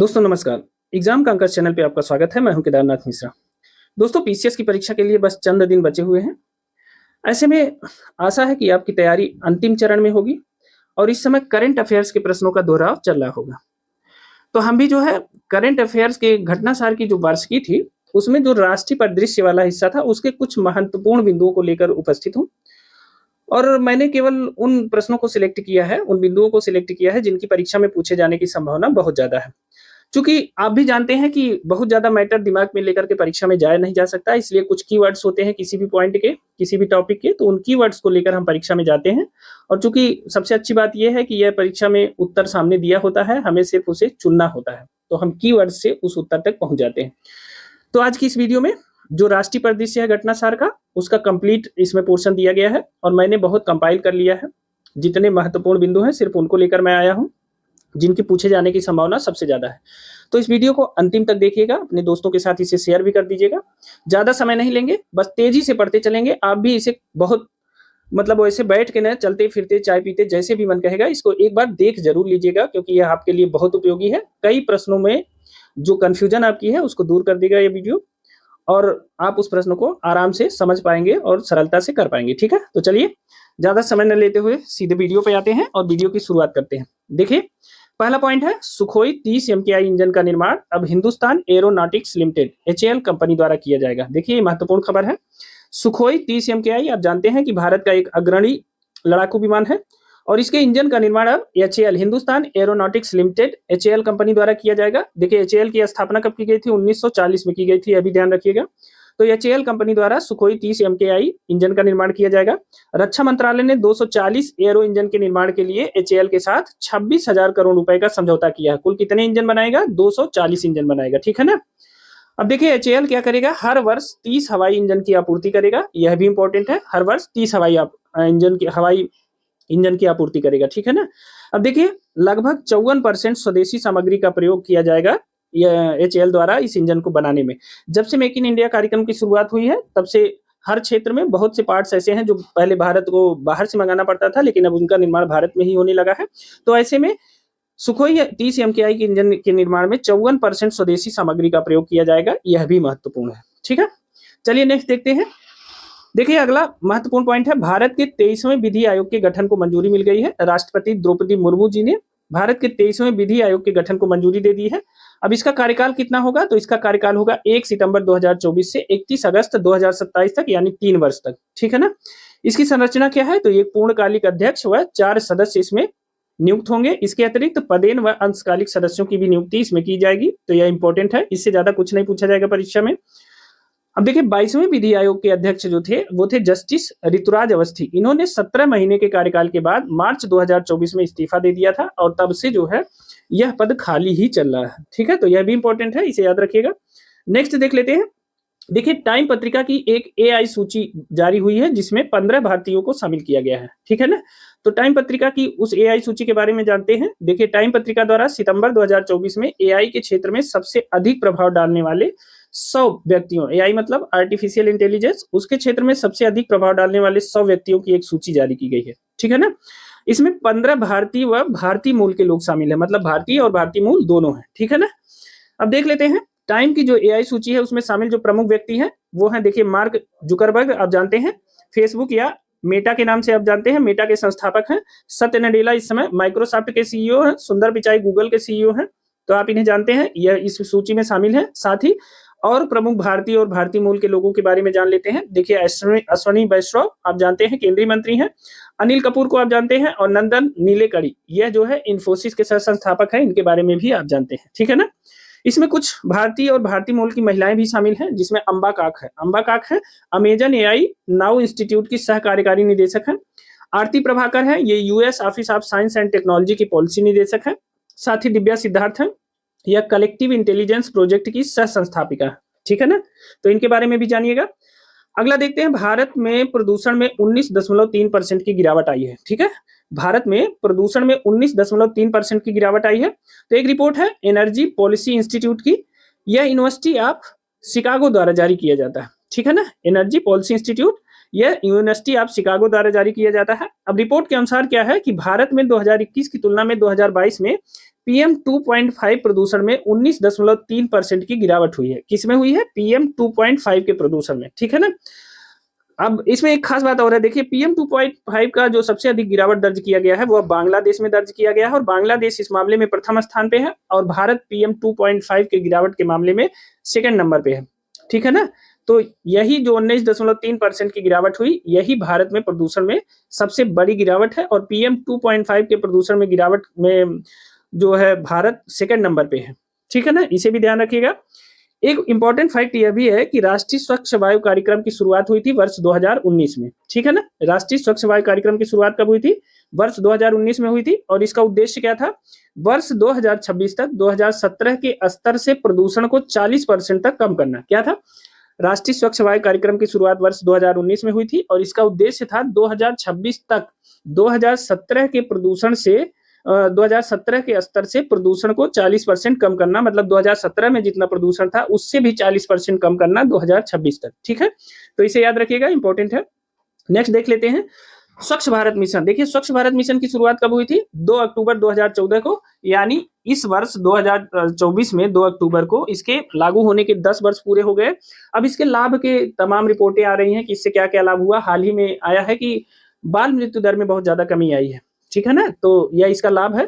दोस्तों नमस्कार। एग्जाम का अंकस चैनल पे आपका स्वागत है। मैं हूं केदारनाथ मिश्रा। दोस्तों पीसीएस की परीक्षा के लिए बस चंद दिन बचे हुए हैं। ऐसे में आशा है कि आपकी तैयारी अंतिम चरण में होगी और इस समय करंट अफेयर्स के प्रश्नों का दोहराव चल रहा होगा। तो हम भी जो है करंट अफेयर्स के घटनासार की जो वार्षिकी थी उसमें जो राष्ट्रीय परिदृश्य वाला हिस्सा था उसके कुछ महत्वपूर्ण बिंदुओं को लेकर उपस्थित हूँ। और मैंने केवल उन प्रश्नों को सिलेक्ट किया है, उन बिंदुओं को सिलेक्ट किया है जिनकी परीक्षा में पूछे जाने की संभावना बहुत ज्यादा है। चूँकि आप भी जानते हैं कि बहुत ज़्यादा मैटर दिमाग में लेकर के परीक्षा में जाया नहीं जा सकता, इसलिए कुछ कीवर्ड्स होते हैं किसी भी पॉइंट के, किसी भी टॉपिक के, तो उन कीवर्ड्स को लेकर हम परीक्षा में जाते हैं। और चूँकि सबसे अच्छी बात ये है कि यह परीक्षा में उत्तर सामने दिया होता है, हमें सिर्फ उसे चुनना होता है, तो हम कीवर्ड्स से उस उत्तर तक पहुँच जाते हैं। तो आज की इस वीडियो में जो राष्ट्रीय परिदृश्य है घटनासार का, उसका कंप्लीट इसमें पोर्शन दिया गया है और मैंने बहुत कंपाइल कर लिया है। जितने महत्वपूर्ण बिंदु हैं सिर्फ उनको लेकर मैं आया हूँ, जिनके पूछे जाने की संभावना सबसे ज़्यादा है। तो इस वीडियो को अंतिम तक देखिएगा, अपने दोस्तों के साथ इसे शेयर भी कर दीजिएगा। ज़्यादा समय नहीं लेंगे, बस तेजी से पढ़ते चलेंगे। आप भी इसे बहुत मतलब वैसे बैठ के न चलते फिरते चाय पीते जैसे भी मन कहेगा इसको एक बार देख जरूर लीजिएगा, क्योंकि यह आपके लिए बहुत उपयोगी है। कई प्रश्नों में जो कन्फ्यूजन आपकी है उसको दूर कर देगा ये वीडियो, और आप उस प्रश्न को आराम से समझ पाएंगे और सरलता से कर पाएंगे। ठीक है, तो चलिए ज़्यादा समय न लेते हुए सीधे वीडियो पे आते हैं और वीडियो की शुरुआत करते हैं। देखिए पहला पॉइंट है, सुखोई 30 MKI इंजन का निर्माण अब Hindustan aeronautics limited HAL company द्वारा किया जाएगा। देखिए ये महत्वपूर्ण खबर है। सुखोई 30 MKI आप जानते हैं कि भारत का एक अग्रणी लड़ाकू विमान है और इसके इंजन का निर्माण अब HAL Hindustan aeronautics limited HAL company द्वारा किया जाएगा। देखिए HAL की स्थापना कब की गई थी? 1940 में की गई थी, अभी ध्यान रखिएगा। तो HAL कंपनी द्वारा सुखोई 30 MKI इंजन का निर्माण किया जाएगा। रक्षा मंत्रालय ने 240 एरो इंजन के निर्माण के लिए HAL के साथ 26,000 करोड़ रुपए का समझौता किया है। कुल कितने इंजन बनाएगा? 240 इंजन बनाएगा। ठीक है ना। अब देखिए HAL क्या करेगा, हर वर्ष 30 हवाई इंजन की आपूर्ति करेगा। यह भी इंपॉर्टेंट है, हर वर्ष 30 हवाई इंजन की आपूर्ति करेगा। ठीक है ना। अब देखिए लगभग 54% स्वदेशी सामग्री का प्रयोग किया जाएगा HAL द्वारा इस इंजन को बनाने में। जब से मेक इन इंडिया कार्यक्रम की शुरुआत हुई है तब से हर क्षेत्र में बहुत से पार्ट्स ऐसे हैं जो पहले भारत को बाहर से मंगाना पड़ता था, लेकिन अब उनका निर्माण भारत में ही होने लगा है। तो ऐसे में सुखोई 30 MKI के इंजन के निर्माण में 54% स्वदेशी सामग्री का प्रयोग किया जाएगा। यह भी महत्वपूर्ण है। ठीक है, चलिए नेक्स्ट देखते हैं। देखिए अगला महत्वपूर्ण पॉइंट है, भारत के 23वें विधि आयोग के गठन को मंजूरी मिल गई है। राष्ट्रपति द्रौपदी मुर्मू जी ने भारत के 23वें विधि आयोग के गठन को मंजूरी दे दी है। अब इसका कार्यकाल कितना होगा? तो इसका कार्यकाल होगा 1 सितंबर 2024 से 31 अगस्त 2027 तक, यानी 3 वर्ष तक। ठीक है ना। इसकी संरचना क्या है? तो एक पूर्णकालिक अध्यक्ष व 4 सदस्य इसमें नियुक्त होंगे। इसके अतिरिक्त पदेन व अंशकालिक सदस्यों की भी नियुक्ति इसमें की जाएगी। तो यह इंपॉर्टेंट है, इससे ज्यादा कुछ नहीं पूछा जाएगा परीक्षा में। अब देखिए 22वें विधि आयोग के अध्यक्ष जो थे वो थे जस्टिस ऋतुराज अवस्थी। इन्होंने 17 महीने के कार्यकाल के बाद मार्च 2024 में इस्तीफा दे दिया था और तब से जो है यह पद खाली ही चल रहा है। ठीक है, तो यह भी इंपॉर्टेंट है, इसे याद रखिएगा। नेक्स्ट देख लेते हैं। देखिए टाइम पत्रिका की एक AI सूची जारी हुई है जिसमें 15 भारतीयों को शामिल किया गया है। ठीक है ना। तो टाइम पत्रिका की उस AI सूची के बारे में जानते हैं। देखिए टाइम पत्रिका द्वारा सितंबर 2024 में AI के क्षेत्र में सबसे अधिक प्रभाव डालने वाले 100 व्यक्तियों, AI मतलब आर्टिफिशियल इंटेलिजेंस, उसके क्षेत्र में सबसे अधिक प्रभाव डालने वाले 100 व्यक्तियों की एक सूची जारी की गई है। ठीक है ना। इसमें 15 भारतीय व भारतीय मूल के लोग शामिल है, मतलब भारतीय और भारतीय मूल दोनों है। ठीक है ना। अब देख लेते हैं टाइम की जो AI सूची है उसमें शामिल जो प्रमुख व्यक्ति हैं वो है, देखिए मार्क जुकरबर्ग, आप जानते हैं फेसबुक या मेटा के नाम से आप जानते हैं, मेटा के संस्थापक हैं। सत्य नडेला इस समय माइक्रोसॉफ्ट के CEO हैं। सुंदर पिचाई गूगल के CEO हैं। तो आप इन्हें जानते हैं, यह इस सूची में शामिल है। साथ ही और प्रमुख भारतीय और भारतीय मूल के लोगों के बारे में जान लेते हैं। देखिए अश्विनी वैष्णव आप जानते हैं, केंद्रीय मंत्री हैं। अनिल कपूर को आप जानते हैं और नंदन नीलेकणी यह जो है इन्फोसिस के सह संस्थापक है, इनके बारे में भी आप जानते हैं। ठीक है ना। इसमें कुछ भारतीय और भारतीय मूल की महिलाएं भी शामिल हैं, जिसमें अंबा काक है। अंबा काक है अमेजन AI नाउ इंस्टीट्यूट की सह कार्यकारी निदेशक है। आरती प्रभाकर है, ये US office of science and technology की पॉलिसी निदेशक है। साथ ही दिव्या सिद्धार्थ है, यह कलेक्टिव इंटेलिजेंस प्रोजेक्ट की सह संस्थापिका है। ठीक है ना। तो इनके बारे में भी जानिएगा। अगला देखते हैं, भारत में प्रदूषण में 19.3% की गिरावट आई है। ठीक है, भारत में प्रदूषण में 19.3% की गिरावट आई है। तो एक रिपोर्ट है एनर्जी पॉलिसी इंस्टीट्यूट की, यह यूनिवर्सिटी ऑफ शिकागो द्वारा जारी किया जाता है। ठीक है ना। एनर्जी पॉलिसी इंस्टीट्यूट यह यूनिवर्सिटी ऑफ शिकागो द्वारा जारी किया जाता है। अब रिपोर्ट के अनुसार क्या है कि भारत में 2021 की तुलना में 2022 में PM 2.5 प्रदूषण में 19.3% की गिरावट हुई है। किसमें हुई है? PM 2.5 के प्रदूषण में, ठीक है ना। अब इसमें एक खास बात और है, देखिए PM 2.5 का जो सबसे अधिक गिरावट दर्ज किया गया है वो बांग्लादेश में दर्ज किया गया है, और बांग्लादेश इस मामले में प्रथम स्थान पे है, और भारत PM 2.5 के गिरावट के मामले में सेकंड नंबर पे है, ठीक है ना। तो यही जो 19.3% की गिरावट हुई, यही भारत में प्रदूषण में सबसे बड़ी गिरावट है, और PM 2.5 के प्रदूषण में गिरावट में जो है भारत सेकंड नंबर पे है, ठीक है ना, इसे भी ध्यान रखिएगा। एक इंपॉर्टेंट फैक्ट यह भी है कि राष्ट्रीय स्वच्छ वायु कार्यक्रम की शुरुआत हुई थी वर्ष 2019 में, ठीक है ना। राष्ट्रीय स्वच्छ वायु कार्यक्रम की शुरुआत कब हुई थी? वर्ष 2019 में हुई थी, और इसका उद्देश्य क्या था? वर्ष 2026 तक 2017 के स्तर से प्रदूषण को 40% तक कम करना। क्या था? राष्ट्रीय स्वच्छ वायु कार्यक्रम की शुरुआत वर्ष 2019 में हुई थी, और इसका उद्देश्य था 2026 तक 2017 के प्रदूषण से 2017 के स्तर से प्रदूषण को 40% कम करना, मतलब 2017 में जितना प्रदूषण था उससे भी 40% कम करना 2026 तक, ठीक है। तो इसे याद रखिएगा, इंपॉर्टेंट है। नेक्स्ट देख लेते हैं स्वच्छ भारत मिशन। देखिए स्वच्छ भारत मिशन की शुरुआत कब हुई थी? 2 अक्टूबर 2014 को, यानी इस वर्ष 2024 में 2 अक्टूबर को इसके लागू होने के 10 वर्ष पूरे हो गए। अब इसके लाभ के तमाम रिपोर्टें आ रही हैं कि इससे क्या क्या लाभ हुआ। हाल ही में आया है कि बाल मृत्यु दर में बहुत ज्यादा कमी आई है, ठीक है ना, तो यह इसका लाभ है।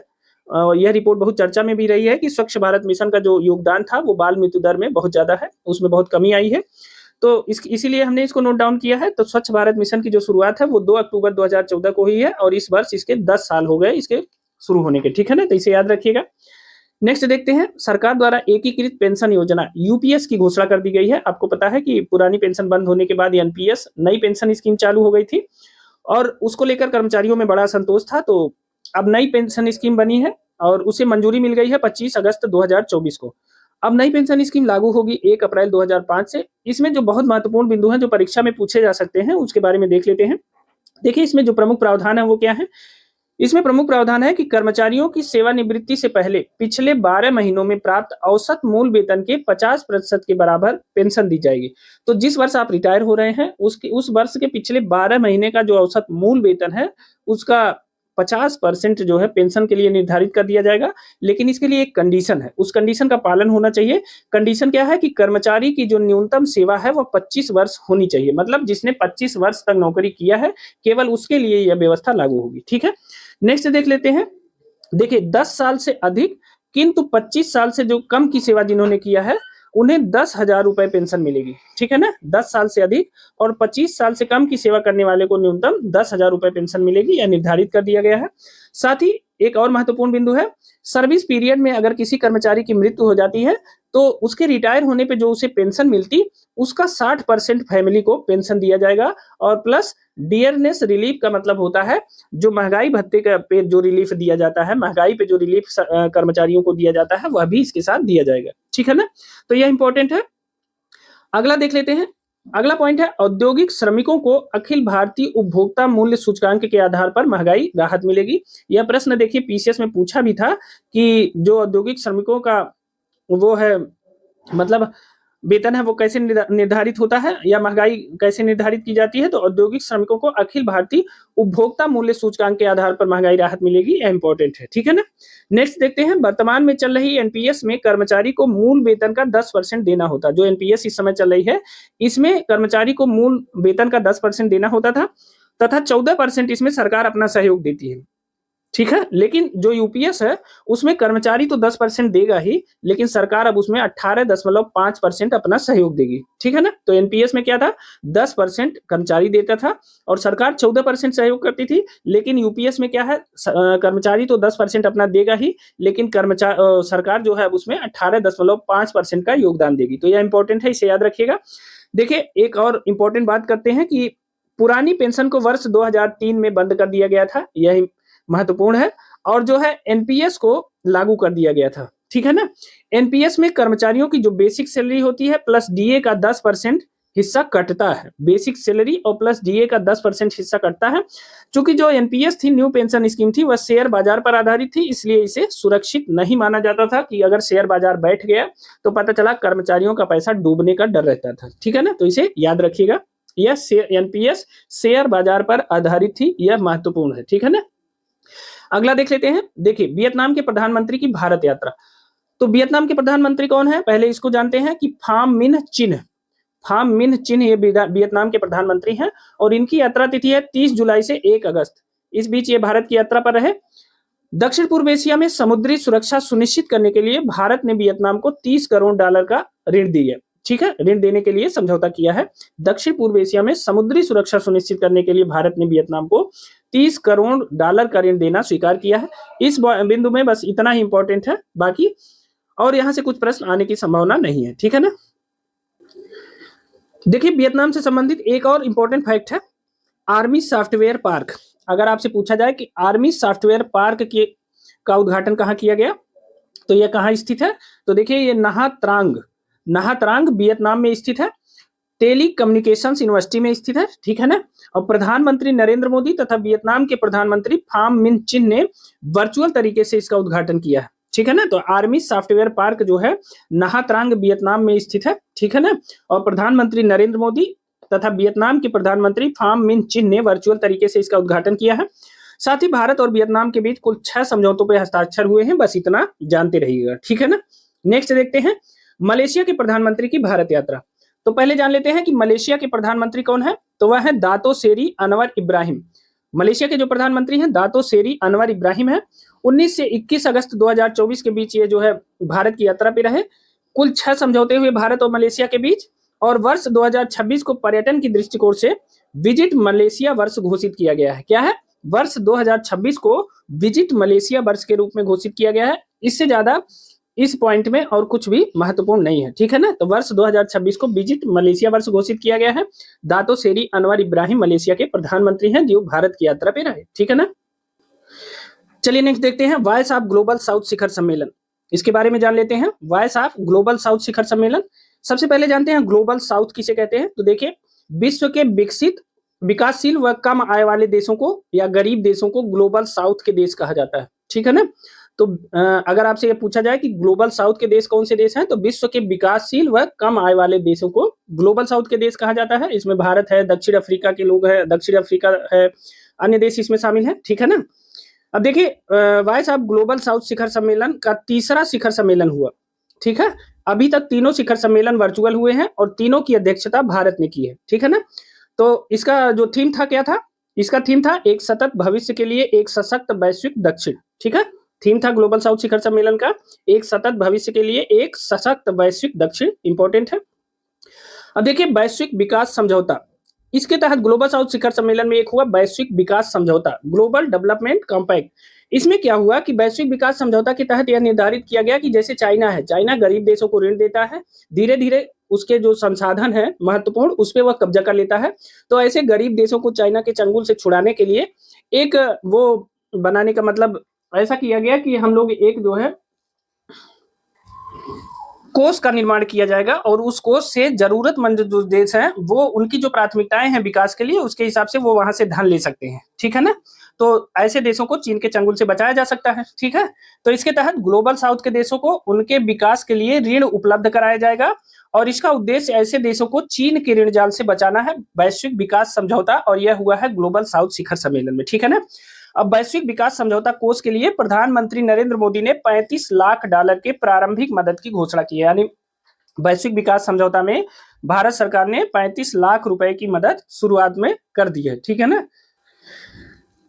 यह रिपोर्ट बहुत चर्चा में भी रही है कि स्वच्छ भारत मिशन का जो योगदान था वो बाल मृत्यु दर में बहुत ज्यादा है, उसमें बहुत कमी आई है। तो इसीलिए हमने इसको नोट डाउन किया है। तो स्वच्छ भारत मिशन की जो शुरुआत है वो 2 अक्टूबर 2014 को हुई है, और इस वर्ष इसके 10 साल हो गए इसके शुरू होने के, ठीक है ना, तो इसे याद रखिएगा। नेक्स्ट देखते हैं, सरकार द्वारा एकीकृत पेंशन योजना यूपीएस की घोषणा कर दी गई है। आपको पता है कि पुरानी पेंशन बंद होने के बाद एनपीएस नई पेंशन स्कीम चालू हो गई थी, और उसको लेकर कर्मचारियों में बड़ा असंतोष था। तो अब नई पेंशन स्कीम बनी है, और उसे मंजूरी मिल गई है 25 अगस्त 2024 को। अब नई पेंशन स्कीम लागू होगी 1 अप्रैल 2005 से। इसमें जो बहुत महत्वपूर्ण बिंदु हैं जो परीक्षा में पूछे जा सकते हैं, उसके बारे में देख लेते हैं। देखिए इसमें जो प्रमुख प्रावधान है वो क्या है? इसमें प्रमुख प्रावधान है कि कर्मचारियों की सेवानिवृत्ति से पहले पिछले 12 महीनों में प्राप्त औसत मूल वेतन के 50% के बराबर पेंशन दी जाएगी। तो जिस वर्ष आप रिटायर हो रहे हैं उस वर्ष के पिछले 12 महीने का जो औसत मूल वेतन है उसका 50% जो है पेंशन के लिए निर्धारित कर दिया जाएगा। लेकिन इसके लिए एक कंडीशन है, उस कंडीशन का पालन होना चाहिए। कंडीशन क्या है कि कर्मचारी की जो न्यूनतम सेवा है वो 25 वर्ष होनी चाहिए, मतलब जिसने 25 वर्ष तक नौकरी किया है केवल उसके लिए यह व्यवस्था लागू होगी, ठीक है। नेक्स्ट देख लेते हैं। देखिए 10 साल से अधिक किंतु 25 साल से जो कम की सेवा जिन्होंने किया है उन्हें 10,000 रुपए पेंशन मिलेगी, ठीक है ना। 10 साल से अधिक और 25 साल से कम की सेवा करने वाले को न्यूनतम 10,000 रुपए पेंशन मिलेगी, यह निर्धारित कर दिया गया है। साथ ही एक और महत्वपूर्ण बिंदु है, सर्विस पीरियड में अगर किसी कर्मचारी की मृत्यु हो जाती है तो उसके रिटायर होने पे जो उसे पेंशन मिलती उसका 60% फैमिली को पेंशन दिया जाएगा, और प्लस डियरनेस रिलीफ का मतलब होता है जो महंगाई भत्ते का पे जो रिलीफ दिया जाता है, महंगाई पे जो रिलीफ कर्मचारियों को दिया जाता है वह भी इसके साथ दिया जाएगा, ठीक है ना। तो यह इंपॉर्टेंट है। अगला देख लेते हैं। अगला पॉइंट है औद्योगिक श्रमिकों को अखिल भारतीय उपभोक्ता मूल्य सूचकांक के आधार पर महंगाई राहत मिलेगी। यह प्रश्न देखिए पीसीएस में पूछा भी था कि जो औद्योगिक श्रमिकों का वो है मतलब वेतन है वो कैसे निर्धारित होता है या महंगाई कैसे निर्धारित की जाती है। तो औद्योगिक श्रमिकों को अखिल भारतीय उपभोक्ता मूल्य सूचकांक के आधार पर महंगाई राहत मिलेगी, यह इंपॉर्टेंट है, ठीक है ना। नेक्स्ट देखते हैं, वर्तमान में चल रही एनपीएस में कर्मचारी को मूल वेतन का 10% देना होता। जो एनपीएस इस समय चल रही है इसमें कर्मचारी को मूल वेतन का 10% देना होता था, तथा 14% इसमें सरकार अपना सहयोग देती है, ठीक है। लेकिन जो यूपीएस है उसमें कर्मचारी तो 10% देगा ही, लेकिन सरकार अब उसमें 18.5% अपना सहयोग देगी, ठीक है ना। तो एनपीएस में क्या था, 10% कर्मचारी देता था और सरकार 14% सहयोग करती थी। लेकिन यूपीएस में क्या है, कर्मचारी तो 10% अपना देगा ही, लेकिन सरकार जो है उसमें 18.5% का योगदान देगी। तो यह इंपॉर्टेंट है, इसे याद रखिएगा। देखिए एक और इंपॉर्टेंट बात करते हैं कि पुरानी पेंशन को वर्ष 2003 में बंद कर दिया गया था, यह महत्वपूर्ण है। और जो है एनपीएस को लागू कर दिया गया था, ठीक है ना। एनपीएस में कर्मचारियों की जो बेसिक सैलरी होती है प्लस डीए का 10% हिस्सा कटता है। बेसिक सैलरी और प्लस डीए का 10% हिस्सा कटता है। चूंकि जो एनपीएस थी, न्यू पेंशन स्कीम थी, वह शेयर बाजार पर आधारित थी, इसलिए इसे सुरक्षित नहीं माना जाता था कि अगर शेयर बाजार बैठ गया तो पता चला कर्मचारियों का पैसा डूबने का डर रहता था, ठीक है ना। तो इसे याद रखिएगा, यह एनपीएस शेयर बाजार पर आधारित थी, यह महत्वपूर्ण है, ठीक है ना। अगला देख लेते हैं। देखिए, वियतनाम के प्रधानमंत्री की भारत यात्रा। तो वियतनाम के प्रधानमंत्री कौन है, पहले इसको जानते हैं कि फाम मिन चिन। फाम मिन चिन ये वियतनाम के प्रधानमंत्री हैं और इनकी यात्रा तिथि है 30 जुलाई से 1 अगस्त। इस बीच ये भारत की यात्रा पर रहे। दक्षिण पूर्व एशिया में समुद्री सुरक्षा सुनिश्चित करने के लिए भारत ने वियतनाम को 30 करोड़ डॉलर का ऋण दिया। ठीक है, ऋण देने के लिए समझौता किया है। दक्षिण पूर्व एशिया में समुद्री सुरक्षा सुनिश्चित करने के लिए भारत ने वियतनाम को 30 करोड़ डॉलर का ऋण देना स्वीकार किया है। इस बिंदु में बस इतना ही इंपॉर्टेंट है, बाकी और यहां से कुछ प्रश्न आने की संभावना नहीं है। ठीक है ना। देखिए, वियतनाम से संबंधित एक और इंपॉर्टेंट फैक्ट है, आर्मी सॉफ्टवेयर पार्क। अगर आपसे पूछा जाए कि आर्मी सॉफ्टवेयर पार्क का उद्घाटन कहाँ किया गया, तो यह कहाँ स्थित है, तो देखिए ये नहा त्रांग वियतनाम में स्थित है, टेली कम्युनिकेशंस यूनिवर्सिटी में स्थित है। ठीक है ना। और प्रधानमंत्री नरेंद्र मोदी तथा वियतनाम के प्रधानमंत्री फाम मिन चिन ने वर्चुअल तरीके से इसका उद्घाटन किया है। ठीक है ना। तो आर्मी सॉफ्टवेयर पार्क जो है नहा त्रांग वियतनाम में स्थित है। ठीक है ना। और प्रधानमंत्री नरेंद्र मोदी तथा वियतनाम के प्रधानमंत्री फाम मिन चिन ने वर्चुअल तरीके से इसका उद्घाटन किया है। साथ ही भारत और वियतनाम के बीच कुल 6 समझौतों पर हस्ताक्षर हुए हैं, बस इतना जानते रहिएगा। ठीक है ना। नेक्स्ट देखते हैं मलेशिया के प्रधानमंत्री की भारत यात्रा। तो पहले जान लेते हैं कि मलेशिया के प्रधानमंत्री कौन है, तो वह है दातो सेरी अनवर इब्राहिम। मलेशिया के जो प्रधानमंत्री हैं दातो सेरी अनवर इब्राहिम है। 19 से 21 अगस्त 2024 के बीच ये जो है भारत की यात्रा पे रहे। कुल 6 समझौते हुए भारत और मलेशिया के बीच, और वर्ष 2026 को पर्यटन की दृष्टिकोण से विजिट मलेशिया वर्ष घोषित किया गया है। क्या है, वर्ष 2026 को विजिट मलेशिया वर्ष के रूप में घोषित किया गया है। इससे ज्यादा इस पॉइंट में और कुछ भी महत्वपूर्ण नहीं है। ठीक है ना। तो वर्ष 2026 को विजिट मलेशिया वर्ष घोषित किया गया है। दातो सेरी अनवर इब्राहिम मलेशिया के प्रधानमंत्री हैं जो भारत की यात्रा पे रहे। ठीक है ना। चलिए नेक्स्ट देखते हैं वॉइस ऑफ ग्लोबल साउथ शिखर सम्मेलन। इसके बारे में जान लेते हैं। वॉइस ऑफ ग्लोबल साउथ शिखर सम्मेलन, सबसे पहले जानते हैं ग्लोबल साउथ किसे कहते हैं। तो देखिए, विश्व के विकसित, विकासशील व कम आय वाले देशों को या गरीब देशों को ग्लोबल साउथ के देश कहा जाता है। ठीक है ना। तो अगर आपसे ये पूछा जाए कि ग्लोबल साउथ के देश कौन से देश हैं, तो विश्व के विकासशील व कम आय वाले देशों को ग्लोबल साउथ के देश कहा जाता है। इसमें भारत है, दक्षिण अफ्रीका के लोग हैं, दक्षिण अफ्रीका है, अन्य देश इसमें शामिल है। ठीक है ना। अब देखिए, वॉइस ऑफ ग्लोबल साउथ शिखर सम्मेलन का तीसरा शिखर सम्मेलन हुआ। ठीक है। अभी तक तीनों शिखर सम्मेलन वर्चुअल हुए हैं और तीनों की अध्यक्षता भारत ने की है। ठीक है ना। तो इसका जो थीम था, क्या था, इसका थीम था एक सतत भविष्य के लिए एक सशक्त वैश्विक दक्षिण। ठीक है। थीम था ग्लोबल साउथ शिखर सम्मेलन का एक सतत भविष्य के लिए एक सशक्त वैश्विक दक्षिण, इंपॉर्टेंट है। अब देखिए, वैश्विक विकास समझौता, इसके तहत ग्लोबल साउथ शिखर सम्मेलन में एक हुआ वैश्विक विकास समझौता, ग्लोबल डेवलपमेंट कॉम्पैक्ट। इसमें क्या हुआ कि वैश्विक विकास समझौता के तहत यह निर्धारित किया गया कि जैसे चाइना है, चाइना गरीब देशों को ऋण देता है, धीरे धीरे उसके जो संसाधन है महत्वपूर्ण उस पर वह कब्जा कर लेता है। तो ऐसे गरीब देशों को चाइना के चंगुल से छुड़ाने के लिए एक वो बनाने का मतलब ऐसा किया गया कि हम लोग एक जो है कोष का निर्माण किया जाएगा और उस कोष से जरूरतमंद जो देश हैं वो उनकी जो प्राथमिकताएं हैं विकास के लिए उसके हिसाब से वो वहां से धन ले सकते हैं। ठीक है ना। तो ऐसे देशों को चीन के चंगुल से बचाया जा सकता है। ठीक है। तो इसके तहत ग्लोबल साउथ के देशों को उनके विकास के लिए ऋण उपलब्ध कराया जाएगा और इसका उद्देश्य ऐसे देशों को चीन के ऋण जाल से बचाना है। वैश्विक विकास समझौता, और यह हुआ है ग्लोबल साउथ शिखर सम्मेलन में। ठीक है ना। अब वैश्विक विकास समझौता कोष के लिए प्रधानमंत्री नरेंद्र मोदी ने 35 लाख डॉलर के प्रारंभिक मदद की घोषणा की है। यानी वैश्विक विकास समझौता में भारत सरकार ने 35 लाख रुपए की मदद शुरुआत में कर दी है। ठीक है ना।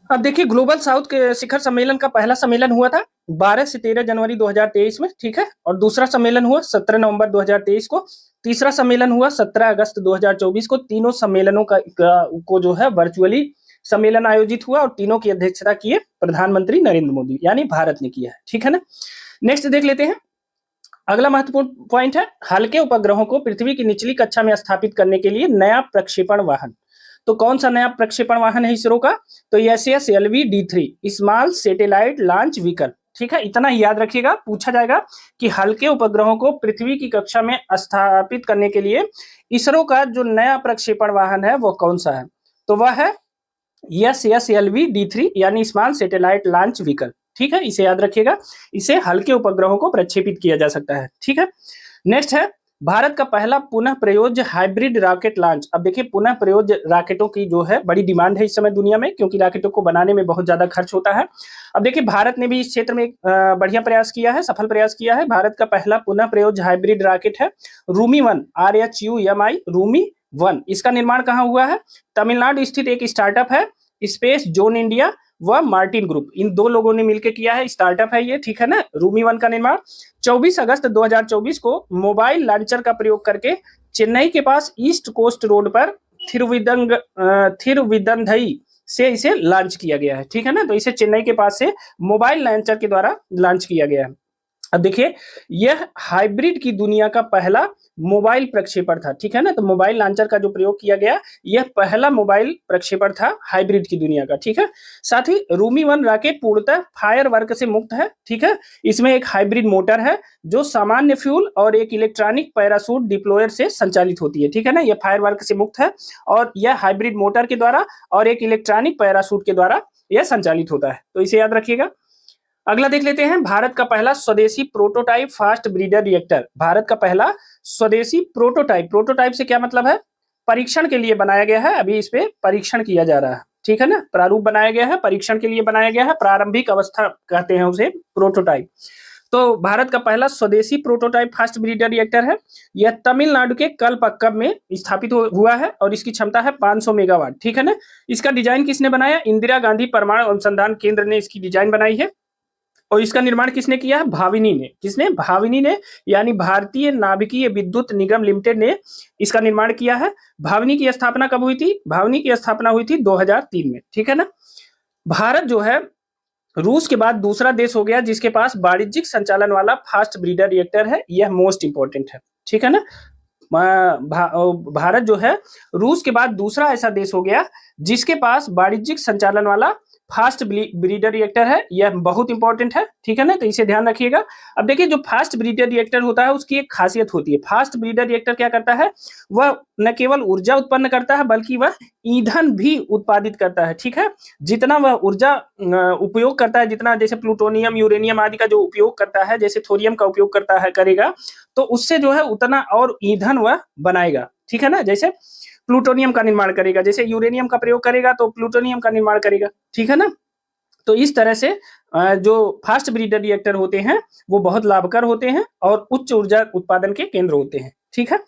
अब देखिए, ग्लोबल साउथ के शिखर सम्मेलन का पहला सम्मेलन हुआ था 12 से 13 जनवरी 2023 में। ठीक है। और दूसरा सम्मेलन हुआ 17 नवंबर 2023 को। तीसरा सम्मेलन हुआ 17 अगस्त 2024 को। तीनों सम्मेलनों को जो है वर्चुअली सम्मेलन आयोजित हुआ और तीनों की अध्यक्षता किए प्रधानमंत्री नरेंद्र मोदी, यानी भारत ने किया है। ठीक है ना। नेक्स्ट देख लेते हैं। अगला महत्वपूर्ण पॉइंट है हल्के उपग्रहों को पृथ्वी की निचली कक्षा में स्थापित करने के लिए नया प्रक्षेपण वाहन। तो कौन सा नया प्रक्षेपण वाहन है इसरो का, तो SSLV D3 small satellite launch vehicle. ठीक है। इतना ही याद रखिएगा, पूछा जाएगा कि हल्के उपग्रहों को पृथ्वी की कक्षा में स्थापित करने के लिए इसरो का जो नया प्रक्षेपण वाहन है वो कौन सा है, तो वह है SSLV D3 यानी स्मॉल सैटेलाइट लॉन्च व्हीकल। ठीक है। इसे याद रखिएगा, इसे हल्के उपग्रहों को प्रक्षेपित किया जा सकता है। ठीक है। नेक्स्ट है भारत का पहला पुनः प्रयोज्य हाइब्रिड रॉकेट लॉन्च। अब देखिए, पुनः प्रयोज्य रॉकेटों की जो है बड़ी डिमांड है इस समय दुनिया में, क्योंकि रॉकेटों को बनाने में बहुत ज्यादा खर्च होता है। अब देखिए, भारत ने भी इस क्षेत्र में एक बढ़िया प्रयास किया है, सफल प्रयास किया है। भारत का पहला पुनः प्रयोज्य हाइब्रिड रॉकेट है रूमी-1, RHUMI रूमी-1। इसका निर्माण कहाँ हुआ है? तमिलनाडु स्थित एक स्टार्टअप है, स्पेस जोन इंडिया व मार्टिन ग्रुप, इन दो लोगों ने मिलकर किया है, स्टार्टअप है ये, ठीक है ना। रूमी-1 का निर्माण 24 अगस्त 2024 को मोबाइल लॉन्चर का प्रयोग करके चेन्नई के पास ईस्ट कोस्ट रोड पर थिरुविदंथई से इसे लॉन्च किया गया है, ठीक है ना। तो इसे चेन्नई के पास से मोबाइल लॉन्चर के द्वारा लॉन्च किया गया है। अब देखिए, यह हाइब्रिड की दुनिया का पहला मोबाइल प्रक्षेपण था, ठीक है ना। तो मोबाइल लॉन्चर का जो प्रयोग किया गया, यह पहला मोबाइल प्रक्षेपण था हाइब्रिड की दुनिया का, ठीक है। साथ ही रूमी-1 रॉकेट पूर्णतः फायर वर्क से मुक्त है, ठीक है। इसमें एक हाइब्रिड मोटर है जो सामान्य फ्यूल और एक इलेक्ट्रॉनिक पैराशूट डिप्लॉयर से संचालित होती है, ठीक है ना। यह फायर वर्क से मुक्त है और यह हाइब्रिड मोटर के द्वारा और एक इलेक्ट्रॉनिक पैराशूट के द्वारा यह संचालित होता है, तो इसे याद रखिएगा। अगला देख लेते हैं, भारत का पहला स्वदेशी prototype fast breeder reactor. Bharat का पहला स्वदेशी प्रोटोटाइप, प्रोटोटाइप से क्या मतलब है? परीक्षण के लिए बनाया गया है, अभी इस पे परीक्षण किया जा रहा है, ठीक है ना। प्रारूप बनाया गया है, परीक्षण के लिए बनाया गया है, प्रारंभिक अवस्था कहते हैं उसे प्रोटोटाइप। तो भारत का पहला स्वदेशी प्रोटोटाइप फास्ट ब्रीडर रिएक्टर है। यह तमिलनाडु के कलपक्कम में स्थापित हुआ है और इसकी क्षमता है 500 मेगावाट, ठीक है ना। इसका डिजाइन किसने बनाया? इंदिरा गांधी परमाणु अनुसंधान केंद्र ने इसकी डिजाइन बनाई है। और इसका निर्माण किसने किया है? भाविनी ने। किसने? भाविनी ने, यानी भारतीय नाभिकीय विद्युत निगम लिमिटेड ने इसका निर्माण किया है। भाविनी की स्थापना कब हुई थी? भाविनी की स्थापना हुई थी 2003 में, ठीक है ना। भारत जो है रूस के बाद दूसरा देश हो गया जिसके पास वाणिज्यिक संचालन वाला फास्ट ब्रीडर रिएक्टर है, यह मोस्ट इंपॉर्टेंट है, ठीक है ना। भारत जो है रूस के बाद दूसरा ऐसा देश हो गया जिसके पास वाणिज्यिक संचालन वाला फास्ट ब्रीडर रिएक्टर है, यह बहुत इंपॉर्टेंट है, ठीक है ना। तो इसे ध्यान रखिएगा। अब देखिए, जो फास्ट ब्रीडर रिएक्टर होता है उसकी एक खासियत होती है। फास्ट ब्रीडर रिएक्टर क्या करता है? वह न केवल ऊर्जा उत्पन्न करता है बल्कि वह ईंधन भी उत्पादित करता है, ठीक है। जितना वह ऊर्जा उपयोग करता है, जितना जैसे प्लूटोनियम, यूरेनियम आदि का जो उपयोग करता है, जैसे थोरियम का उपयोग करता है करेगा, तो उससे जो है उतना और ईंधन वह बनाएगा, ठीक है ना। जैसे प्लूटोनियम का निर्माण करेगा, जैसे यूरेनियम का प्रयोग करेगा तो प्लूटोनियम का निर्माण करेगा, ठीक है ना। तो इस तरह से जो फास्ट ब्रीडर रिएक्टर होते हैं वो बहुत लाभकर होते हैं और उच्च ऊर्जा उत्पादन के केंद्र होते हैं, ठीक है।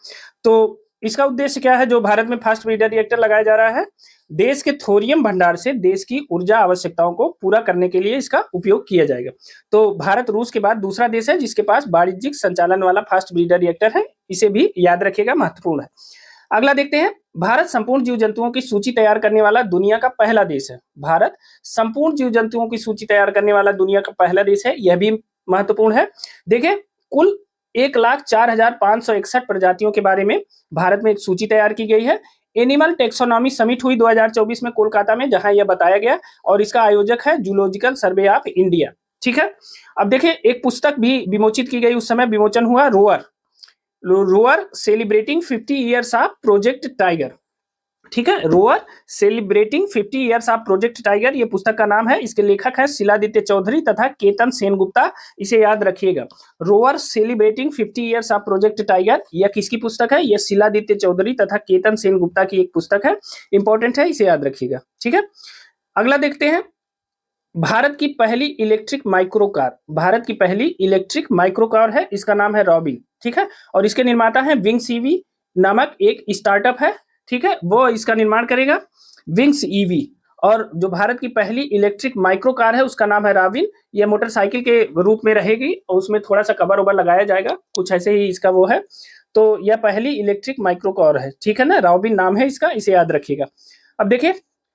तो इसका उद्देश्य क्या है? जो भारत में फास्ट ब्रीडर रिएक्टर लगाया जा रहा है, देश के थोरियम भंडार से देश की ऊर्जा आवश्यकताओं को पूरा करने के लिए इसका उपयोग किया जाएगा। तो भारत रूस के बाद दूसरा देश है जिसके पास वाणिज्यिक संचालन वाला फास्ट ब्रीडर रिएक्टर है, इसे भी याद रखिएगा, महत्वपूर्ण है। अगला देखते हैं, भारत संपूर्ण जीव जंतुओं की सूची तैयार करने वाला दुनिया का पहला देश है। भारत संपूर्ण जीव जंतुओं की सूची तैयार करने वाला दुनिया का पहला देश है, यह भी महत्वपूर्ण है। देखिए, कुल 1,04,561 प्रजातियों के बारे में भारत में एक सूची तैयार की गई है। एनिमल टेक्सोनॉमी समिट हुई 2024 में कोलकाता में, जहां यह बताया गया, और इसका आयोजक है जूलॉजिकल सर्वे ऑफ इंडिया, ठीक है। अब देखिए, एक पुस्तक भी विमोचित की गई, उस समय विमोचन हुआ, row or celebrating 50 years of project tiger, ठीक है। Row or celebrating 50 years of project tiger, ये पुस्तक का नाम है। इसके लेखक है शिलादित्य चौधरी तथा केतन सेनगुप्ता, इसे याद रखिएगा। Row or celebrating 50 years of project tiger, यह किसकी पुस्तक है? यह शिलादित्य चौधरी तथा केतन सेनगुप्ता की एक पुस्तक है, इंपॉर्टेंट है, इसे याद रखिएगा, ठीक है। अगला देखते हैं, भारत की पहली इलेक्ट्रिक माइक्रो कार, भारत की पहली इलेक्ट्रिक माइक्रो कार है, इसका नाम है रॉबिन, ठीक है। और इसके निर्माता है विंग्स ईवी नामक एक स्टार्टअप है, ठीक है, वो इसका निर्माण करेगा, विंग्स ईवी। और जो भारत की पहली इलेक्ट्रिक माइक्रो कार है उसका नाम है रॉबिन, ये मोटरसाइकिल के रूप में रहेगी और उसमें थोड़ा सा कवर ओवर लगाया जाएगा, कुछ ऐसे ही इसका वो है। तो यह पहली इलेक्ट्रिक माइक्रो कार है, ठीक है ना, रॉबिन नाम है इसका, इसे याद रखिएगा। अब देखिए,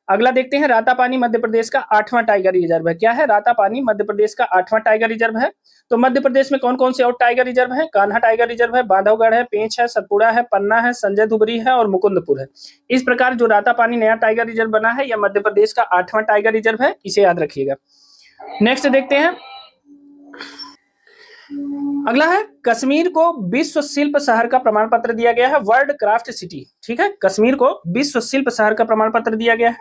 अगला देखते हैं, रातापानी मध्य प्रदेश का 8वां टाइगर रिजर्व है। क्या है? रातापानी मध्य प्रदेश का 8वां टाइगर रिजर्व है। तो मध्य प्रदेश में कौन कौन से और टाइगर रिजर्व है? कान्हा टाइगर रिजर्व है, बांधवगढ़ है, पेंच है, सतपुड़ा है, पन्ना है, संजय धुबरी है और मुकुंदपुर है। इस प्रकार जो रातापानी नया टाइगर रिजर्व बना है, यह मध्य प्रदेश का 8वां टाइगर रिजर्व है, इसे याद रखिएगा। नेक्स्ट देखते हैं, अगला है, कश्मीर को विश्व शिल्प शहर का प्रमाण पत्र दिया गया है, वर्ल्ड क्राफ्ट सिटी, ठीक है। कश्मीर को विश्व शिल्प शहर का प्रमाण पत्र दिया गया है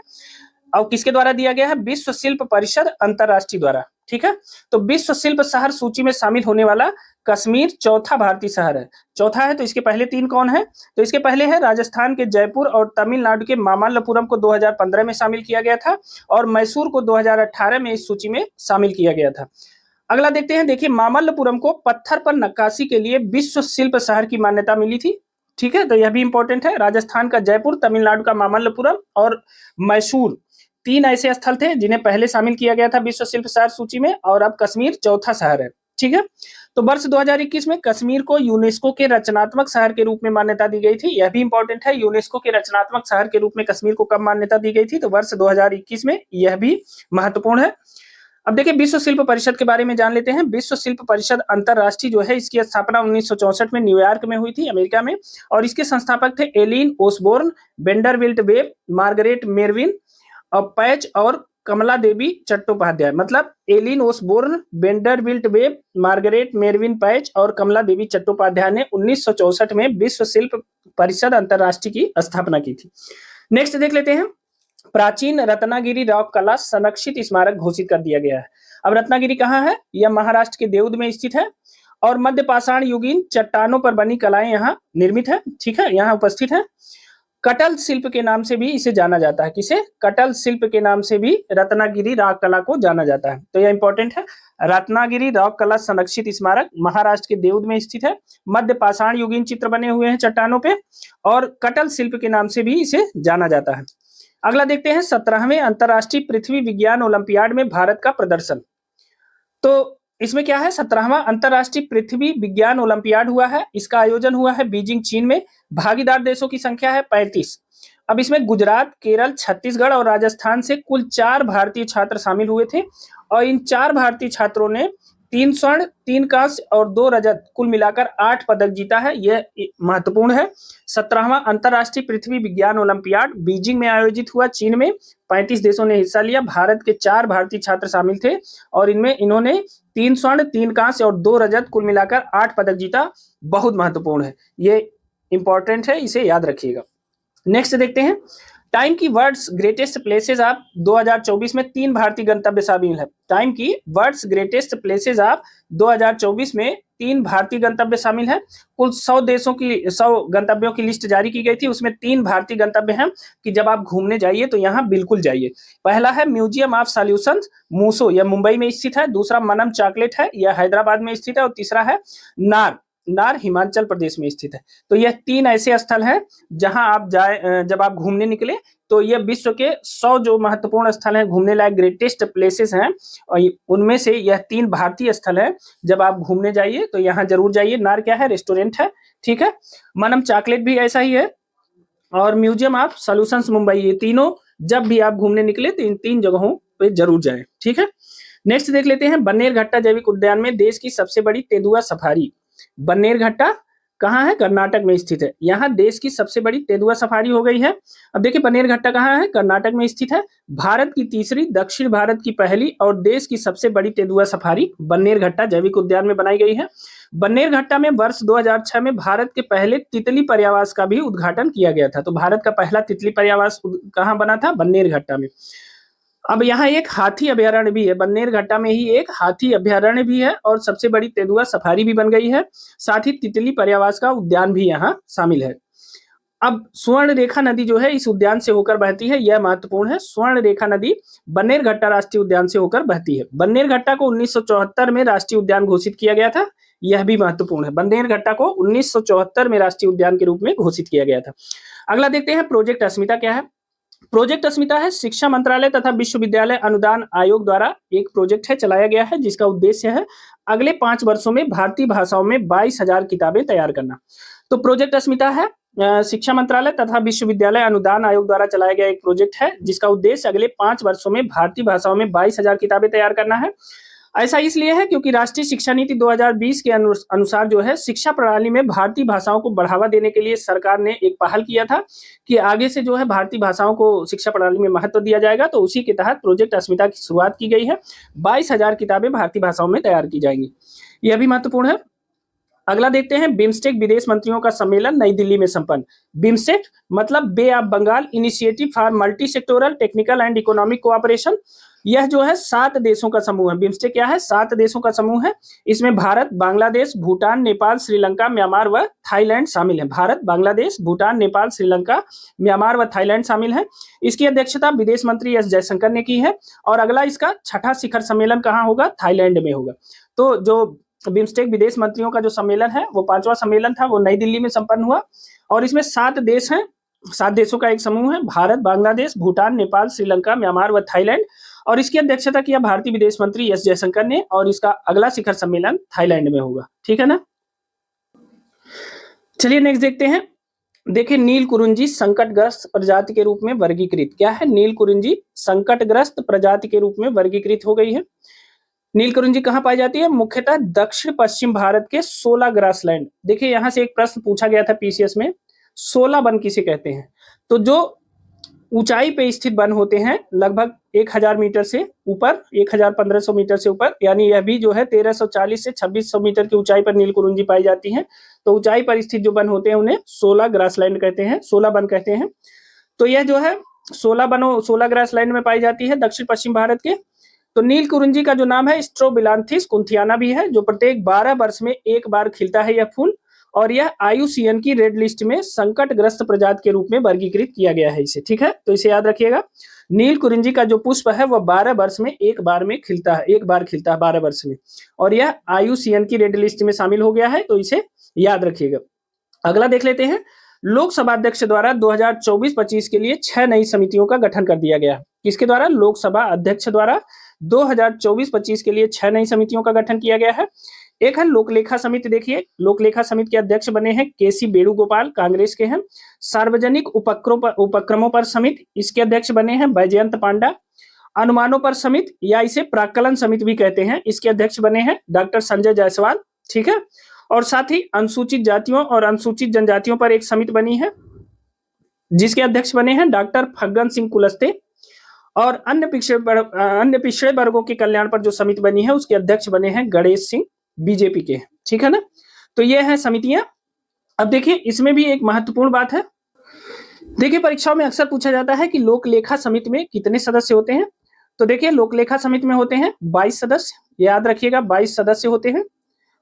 और किसके द्वारा दिया गया है? विश्व शिल्प परिषद अंतरराष्ट्रीय द्वारा, ठीक है। तो विश्व शिल्प शहर सूची में शामिल होने वाला कश्मीर चौथा भारतीय शहर है। चौथा है तो इसके पहले 3 कौन है? तो इसके पहले है राजस्थान के जयपुर और तमिलनाडु के मामल्लपुरम को 2015 में शामिल किया गया था और मैसूर को 2018 में इस सूची में शामिल किया गया था। अगला देखते हैं, देखिए मामल्लपुरम को पत्थर पर नक्काशी के लिए विश्व शिल्प शहर की मान्यता मिली थी। ठीक है, तो यह भी इंपॉर्टेंट है। राजस्थान का जयपुर, तमिलनाडु का मामल्लपुरम और मैसूर 3 ऐसे स्थल थे जिन्हें पहले शामिल किया गया था विश्व शिल्प शहर सूची में, और अब कश्मीर चौथा शहर है। ठीक है, तो वर्ष 2021 में कश्मीर को यूनेस्को के रचनात्मक शहर के रूप में मान्यता दी गई थी। यह भी इंपॉर्टेंट है, यूनेस्को के रचनात्मक शहर के रूप में कश्मीर को कब मान्यता दी गई थी? तो वर्ष 2021 में। यह भी महत्वपूर्ण है। अब देखिए विश्व शिल्प परिषद के बारे में जान लेते हैं। विश्व शिल्प परिषद अंतरराष्ट्रीय जो है, इसकी स्थापना 1964 में न्यूयॉर्क में हुई थी, अमेरिका में, और इसके संस्थापक थे Elin Osborne, Vanderbilt Webb, Margaret Mervin और पैच और कमला देवी चट्टोपाध्याय। मतलब Elin Osborne, Vanderbilt Webb, Margaret Mervin Patch और कमला देवी चट्टोपाध्याय ने 1964 में विश्व शिल्प परिषद अंतरराष्ट्रीय की स्थापना की थी। नेक्स्ट देख लेते हैं, प्राचीन रत्नागिरी रॉक कला संरक्षित स्मारक घोषित कर दिया गया है। अब रत्नागिरी कहाँ है? यह महाराष्ट्र के देवद में स्थित है और मध्य पाषाण युगीन चट्टानों पर बनी कलाएं यहाँ निर्मित है। ठीक है, यहाँ उपस्थित है। कटल शिल्प के नाम से भी इसे जाना जाता है। किसे? कटल शिल्प के नाम से भी रत्नागिरी रॉक कला को जाना जाता है। तो यह इंपॉर्टेंट है। रत्नागिरी रॉक कला संरक्षित स्मारक महाराष्ट्र के देवद में स्थित है। मध्य पाषाण युगीन चित्र बने हुए हैं चट्टानों पे और कटल शिल्प के नाम से भी इसे जाना जाता है। अगला देखते हैं, 17वें अंतरराष्ट्रीय पृथ्वी विज्ञान ओलंपियाड में भारत का प्रदर्शन। तो इसमें क्या है? 17वां अंतरराष्ट्रीय पृथ्वी विज्ञान ओलंपियाड हुआ है। इसका आयोजन हुआ है बीजिंग, चीन में। भागीदार देशों की संख्या है 35। अब इसमें गुजरात, केरल, छत्तीसगढ़ और राजस्थान से कुल 4 भारतीय छात्र शामिल हुए थे और इन 4 भारतीय छात्रों ने 3 स्वर्ण, 3 कांस्य और 2 रजत, कुल मिलाकर 8 पदक जीता है। यह महत्वपूर्ण है। 17वां अंतरराष्ट्रीय पृथ्वी विज्ञान ओलंपियाड बीजिंग में आयोजित हुआ, चीन में। 35 देशों ने हिस्सा लिया। भारत के 4 भारतीय छात्र शामिल थे और इनमें इन्होंने 3 स्वर्ण, 3 कांस्य और 2 रजत, कुल मिलाकर 8 पदक जीता। बहुत महत्वपूर्ण है, ये इंपॉर्टेंट है, इसे याद रखिएगा। नेक्स्ट देखते हैं, टाइम की वर्ल्ड्स ग्रेटेस्ट प्लेसेस ऑफ 2024 में 3 भारतीय गंतव्य शामिल है। टाइम की वर्ल्ड्स ग्रेटेस्ट प्लेसेस ऑफ 2024 में 3 भारतीय गंतव्य शामिल है। कुल 100 देशों की 100 गंतव्यों की लिस्ट जारी की गई थी, उसमें 3 भारतीय गंतव्य हैं कि जब आप घूमने जाइए तो यहाँ बिल्कुल जाइए। पहला है म्यूजियम ऑफ सॉल्यूशंस मूसो, यह मुंबई में स्थित है। दूसरा मनम चॉकलेट है, यह हैदराबाद में स्थित है। और तीसरा है नार हिमाचल प्रदेश में स्थित है। तो यह 3 ऐसे स्थल हैं जहां आप जाए, जब आप घूमने निकले तो यह विश्व के 100 जो महत्वपूर्ण स्थल हैं, घूमने लायक ग्रेटेस्ट प्लेसेस हैं, और उनमें से यह 3 भारतीय स्थल हैं। जब आप घूमने जाइए तो यहाँ जरूर जाइए। नार क्या है? रेस्टोरेंट है। ठीक है, मनम चॉकलेट भी ऐसा ही है और म्यूजियम ऑफ सॉल्यूशंस मुंबई, ये तीनों जब भी आप घूमने निकले तो इन 3 जगहों पे जरूर जाएं। ठीक है, नेक्स्ट देख लेते हैं, बन्नेरघट्टा जैविक उद्यान में देश की सबसे बड़ी तेंदुआ सफारी। बन्नेरघट्टा कहाँ है? कर्नाटक में स्थित है। यहाँ देश की सबसे बड़ी तेंदुआ सफारी हो गई है। अब देखिए बन्नेरघट्टा कहाँ है? कर्नाटक में स्थित है। भारत की तीसरी, दक्षिण भारत की पहली और देश की सबसे बड़ी तेंदुआ सफारी बन्नेरघट्टा जैविक उद्यान में बनाई गई है। बन्नेरघट्टा में वर्ष 2006 में भारत के पहले तितली पर्यावास का भी उद्घाटन किया गया था। तो भारत का पहला तितली पर्यावास कहाँ बना था? बन्नेरघट्टा में। अब यहाँ एक हाथी अभयारण्य भी है, बन्नेरघट्टा में ही एक हाथी अभयारण्य भी है और सबसे बड़ी तेंदुआ सफारी भी बन गई है। साथ ही तितली पर्यावास का उद्यान भी यहाँ शामिल है। अब स्वर्ण रेखा नदी जो है इस उद्यान से होकर बहती है, यह महत्वपूर्ण है। स्वर्ण रेखा नदी बन्नेरघट्टा राष्ट्रीय उद्यान से होकर बहती है। बन्नेरघट्टा को 1974 में राष्ट्रीय उद्यान घोषित किया गया था, यह भी महत्वपूर्ण है। बन्नेरघट्टा को 1974 में राष्ट्रीय उद्यान के रूप में घोषित किया गया था। अगला देखते हैं, प्रोजेक्ट अस्मिता क्या है? प्रोजेक्ट अस्मिता है शिक्षा मंत्रालय तथा विश्वविद्यालय अनुदान आयोग द्वारा एक प्रोजेक्ट है, चलाया गया है, जिसका उद्देश्य है अगले 5 वर्षों में भारतीय भाषाओं में 22,000 किताबें तैयार करना। तो प्रोजेक्ट अस्मिता है शिक्षा मंत्रालय तथा विश्वविद्यालय अनुदान आयोग द्वारा चलाया गया एक प्रोजेक्ट है, जिसका उद्देश्य अगले 5 वर्षों में भारतीय भाषाओं में 22,000 किताबें तैयार करना है। ऐसा इसलिए है क्योंकि राष्ट्रीय शिक्षा नीति 2020 के अनुसार जो है शिक्षा प्रणाली में भारतीय भाषाओं को बढ़ावा देने के लिए सरकार ने एक पहल किया था कि आगे से जो है भारतीय भाषाओं को शिक्षा प्रणाली में महत्व दिया जाएगा। तो उसी के तहत प्रोजेक्ट अस्मिता की शुरुआत की गई है। 22,000 किताबें भारतीय भाषाओं में तैयार की जाएंगी, यह भी महत्वपूर्ण है। अगला देखते हैं, बिम्स्टेक विदेश मंत्रियों का सम्मेलन नई दिल्ली में संपन्न। बिम्स्टेक मतलब bay of Bengal initiative for multi sectoral technical and economic cooperation. यह जो है 7 देशों का समूह है। बिम्स्टेक क्या है? 7 देशों का समूह है। इसमें भारत, बांग्लादेश, भूटान, नेपाल, श्रीलंका, म्यांमार व थाईलैंड शामिल है। भारत, बांग्लादेश, भूटान, नेपाल, श्रीलंका, म्यांमार व थाईलैंड शामिल है। इसकी अध्यक्षता विदेश मंत्री एस जयशंकर ने की है। और अगला इसका छठा शिखर सम्मेलन कहाँ होगा? थाईलैंड में होगा। तो जो बिम्स्टेक विदेश मंत्रियों का जो सम्मेलन है वो 5वां सम्मेलन था, वो नई दिल्ली में संपन्न हुआ। और इसमें 7 देश हैं, 7 देशों का एक समूह है। भारत, बांग्लादेश, भूटान, नेपाल, श्रीलंका, म्यांमार व थाईलैंड। और इसकी अध्यक्षता किया भारतीय विदेश मंत्री एस जयशंकर ने। और इसका अगला शिखर सम्मेलन थाईलैंड में होगा। ठीक है ना। चलिए नेक्स्ट देखते हैं। देखिए, नीलकुरिंजी संकटग्रस्त प्रजाति के रूप में वर्गीकृत। क्या है? नीलकुरिंजी संकटग्रस्त प्रजाति के रूप में वर्गीकृत हो गई है। नीलकुरिंजी कहाँ पाई जाती है? मुख्यतः दक्षिण पश्चिम भारत के 16 ग्रासलैंड। देखिए, यहां से एक प्रश्न पूछा गया था पीसीएस में, 16 वन किसे कहते हैं? तो जो ऊंचाई पे स्थित वन होते हैं लगभग 1000 मीटर से ऊपर, 1500 मीटर से ऊपर, यानी यह भी जो है 1340 से 2600 मीटर की ऊंचाई पर नीलकुरिंजी पाई जाती है। तो ऊंचाई पर स्थित जो वन होते हैं उन्हें 16 ग्रासलैंड कहते हैं, 16 वन कहते हैं। तो यह जो है 16 ग्रासलैंड में पाई जाती है दक्षिण पश्चिम भारत के। तो नीलकुरिंजी का जो नाम है स्ट्रोबिलांथिस कुंथियाना भी है, जो प्रत्येक 12 वर्ष में एक बार खिलता है यह फूल। और यह IUCN की रेड लिस्ट में संकटग्रस्त प्रजाति के रूप में वर्गीकृत किया गया है इसे। ठीक है, तो इसे याद रखिएगा। नीलकुरिंजी का जो पुष्प है वह 12 वर्ष में एक बार खिलता है 12 वर्ष में। और यह IUCN की रेड लिस्ट में शामिल हो गया है, तो इसे याद रखिएगा। अगला देख लेते हैं। लोकसभा अध्यक्ष द्वारा 2024-25 के लिए 6 नई समितियों का गठन कर दिया गया। किसके द्वारा? लोकसभा अध्यक्ष द्वारा 2024-25 के लिए 6 नई समितियों का गठन किया गया है। एक है लोकलेखा समिति। देखिए, लोकलेखा समिति के अध्यक्ष बने हैं केसी वेणुगोपाल, कांग्रेस के हैं। सार्वजनिक उपक्रमों पर समिति, इसके अध्यक्ष बने हैं बैजयंत पांडा। अनुमानों पर समिति या इसे प्राक्कलन समिति भी कहते हैं, इसके अध्यक्ष बने हैं डॉक्टर संजय जायसवाल। ठीक है। और साथ ही अनुसूचित जातियों और अनुसूचित जनजातियों पर एक समिति बनी है, जिसके अध्यक्ष बने हैं डॉक्टर फग्गन सिंह कुलस्ते। और अन्य पिछड़े वर्गों के कल्याण पर जो समिति बनी है उसके अध्यक्ष बने हैं गणेश सिंह, बीजेपी के। ठीक है ना। तो ये है समितियां। अब देखिए, इसमें भी एक महत्वपूर्ण बात है। देखिए, परीक्षाओं में अक्सर पूछा जाता है कि लोकलेखा समिति में कितने सदस्य होते हैं। तो देखिए, लोकलेखा समिति में होते हैं 22 सदस्य। याद रखिएगा, 22 सदस्य होते हैं।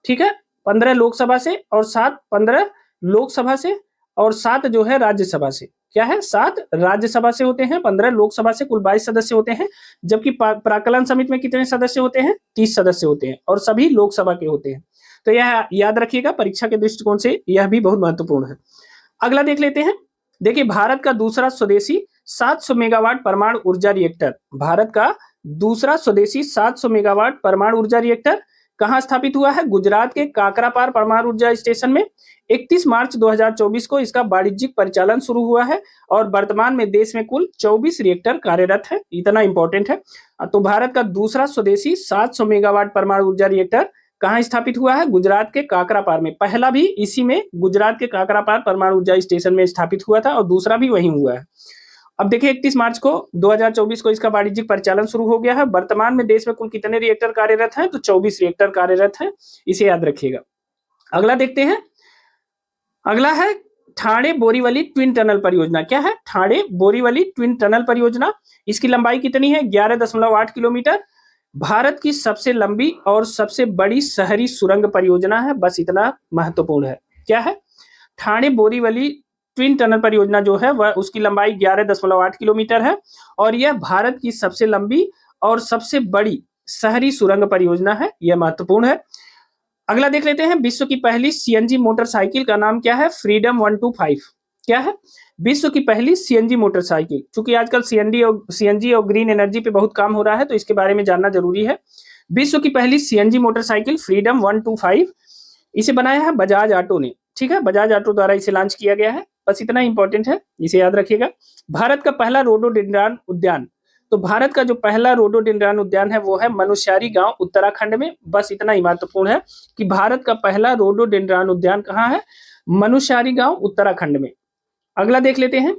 ठीक है, 15 लोकसभा से और 15 लोकसभा से और 7 जो है राज्यसभा से। क्या है? 7 राज्यसभा से होते हैं, 15 लोकसभा से, कुल 22 सदस्य होते हैं। जबकि प्राक्कलन समिति में कितने सदस्य होते हैं? 30 सदस्य होते हैं और सभी लोकसभा के होते हैं। तो यह याद रखिएगा, परीक्षा के दृष्टिकोण से यह भी बहुत महत्वपूर्ण है। अगला देख लेते हैं। देखिए, भारत का दूसरा स्वदेशी 700 मेगावाट परमाणु ऊर्जा रिएक्टर, भारत का दूसरा स्वदेशी 700 मेगावाट परमाणु ऊर्जा रिएक्टर कहां स्थापित हुआ है? गुजरात के काकरापार परमाणु ऊर्जा स्टेशन में 31 मार्च 2024 को इसका वाणिज्यिक परिचालन शुरू हुआ है। और वर्तमान में देश में कुल 24 रिएक्टर कार्यरत है। इतना इंपॉर्टेंट है। तो भारत का दूसरा स्वदेशी 700 मेगावाट परमाणु ऊर्जा रिएक्टर कहां स्थापित हुआ है? गुजरात के काकरापार में। पहला भी इसी में गुजरात के काकरापार परमाणु ऊर्जा स्टेशन में स्थापित हुआ था और दूसरा भी वहीं हुआ है। अब देखिए, 31 मार्च को 2024 को इसका वाणिज्यिक परिचालन शुरू हो गया है। वर्तमान में देश में कुल कितने रिएक्टर कार्यरत हैं? तो 24 रिएक्टर कार्यरत हैं, इसे याद रखिएगा। अगला देखते हैं। अगला है ठाणे बोरीवली ट्विन टनल परियोजना। क्या है? ठाणे बोरीवली ट्विन टनल परियोजना। इसकी लंबाई कितनी है? 11.8 किलोमीटर। भारत की सबसे लंबी और सबसे बड़ी शहरी सुरंग परियोजना है। बस इतना महत्वपूर्ण है। क्या है? ठाणे बोरीवली ट्विन टनल परियोजना जो है वह उसकी लंबाई 11.8 किलोमीटर है और यह भारत की सबसे लंबी और सबसे बड़ी शहरी सुरंग परियोजना है। यह महत्वपूर्ण है। अगला देख लेते हैं। विश्व की पहली सीएनजी मोटरसाइकिल का नाम क्या है? फ्रीडम 125। क्या है? विश्व की पहली सीएनजी मोटरसाइकिल। चूंकि आजकल सीएनजी और ग्रीन एनर्जी पे बहुत काम हो रहा है, तो इसके बारे में जानना जरूरी है। विश्व की पहली सीएनजी मोटरसाइकिल फ्रीडम 125, इसे बनाया है बजाज ऑटो ने। ठीक है, बजाज ऑटो द्वारा इसे लॉन्च किया गया है। बस इतना इंपॉर्टेंट है, इसे याद रखिएगा। भारत का पहला रोडोडेंड्रॉन उद्यान। तो भारत का जो पहला रोडोडेंड्रॉन उद्यान है वो है मनुष्यारी गांव, उत्तराखंड में। बस इतना ही महत्वपूर्ण है कि भारत का पहला रोडोडेंड्रॉन उद्यान कहाँ है? मनुष्यारी गांव, उत्तराखंड में। अगला देख लेते हैं।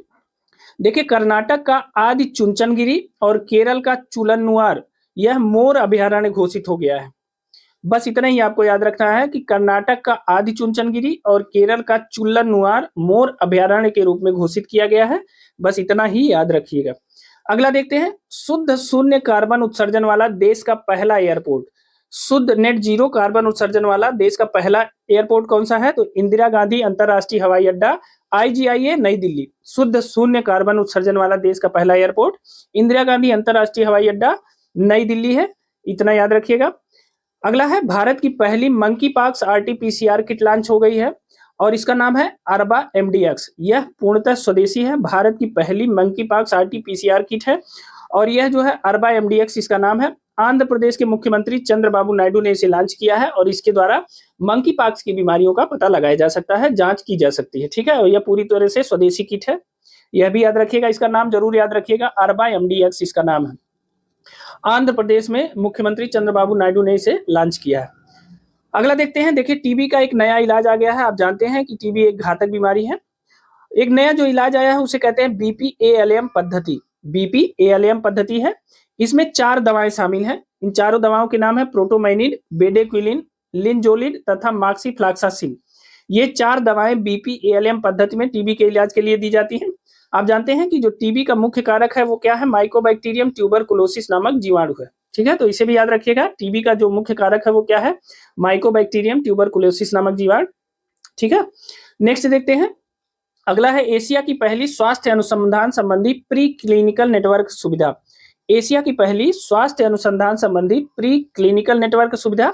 देखिए, कर्नाटक का आदि चुंचनगिरी और केरल का चुलन्नुआर, यह मोर अभयारण्य घोषित हो गया है। बस इतना ही आपको याद रखना है कि कर्नाटक का आदि चुनचनगिरी और केरल का चुल्लनुआर मोर अभयारण्य के रूप में घोषित किया गया है। बस इतना ही याद रखिएगा। अगला देखते हैं, शुद्ध शून्य कार्बन उत्सर्जन वाला देश का पहला एयरपोर्ट। शुद्ध नेट जीरो कार्बन उत्सर्जन वाला देश का पहला एयरपोर्ट कौन सा है? तो इंदिरा गांधी अंतरराष्ट्रीय हवाई अड्डा, IGIA, नई दिल्ली। शुद्ध शून्य कार्बन उत्सर्जन वाला देश का पहला एयरपोर्ट इंदिरा गांधी अंतरराष्ट्रीय हवाई अड्डा, नई दिल्ली है। इतना याद रखिएगा। अगला है, भारत की पहली monkey pox RT-PCR kit launch हो गई है और इसका नाम है अरबा MDX। यह पूर्णतः स्वदेशी है। भारत की पहली मंकी पॉक्स RT-PCR किट है और यह जो है अरबा MDX इसका नाम है। आंध्र प्रदेश के मुख्यमंत्री चंद्रबाबू नायडू ने इसे लॉन्च किया है और इसके द्वारा मंकी पॉक्स की बीमारियों का पता लगाया जा सकता है, जांच की जा सकती है। ठीक है, और यह पूरी तरह से स्वदेशी किट है। यह भी याद रखिएगा, इसका नाम जरूर याद रखिएगा, अरबा MDX इसका नाम है। आंध्र प्रदेश में मुख्यमंत्री चंद्रबाबू नायडू ने इसे लॉन्च किया है। अगला देखते हैं, देखिए टीबी का एक नया इलाज आ गया है। आप जानते हैं कि टीबी एक घातक बीमारी है। एक नया जो इलाज आया है उसे कहते हैं BPALM पद्धति। BPALM पद्धति है। इसमें 4 दवाएं शामिल हैं। इन चारों दवाओं के नाम है प्रोटोमाइनिन, बेडेक्विलिन, लिनजोलिड तथा मॉक्सिफ्लॉक्सासिन। ये 4 दवाएं BPALM पद्धति में टीबी के इलाज के लिए दी जाती हैं। आप जानते हैं कि जो टीबी का मुख्य कारक है वो क्या है? माइकोबैक्टीरियम ट्यूबरकुलोसिस नामक जीवाणु है। ठीक है, तो इसे भी याद रखिएगा। टीबी का जो मुख्य कारक है वो क्या है? माइकोबैक्टीरियम ट्यूबरकुलोसिस नामक जीवाणु। ठीक है, नेक्स्ट देखते हैं। अगला है, एशिया की पहली स्वास्थ्य अनुसंधान संबंधी प्री क्लिनिकल नेटवर्क सुविधा। एशिया की पहली स्वास्थ्य अनुसंधान संबंधी प्री क्लिनिकल नेटवर्क सुविधा।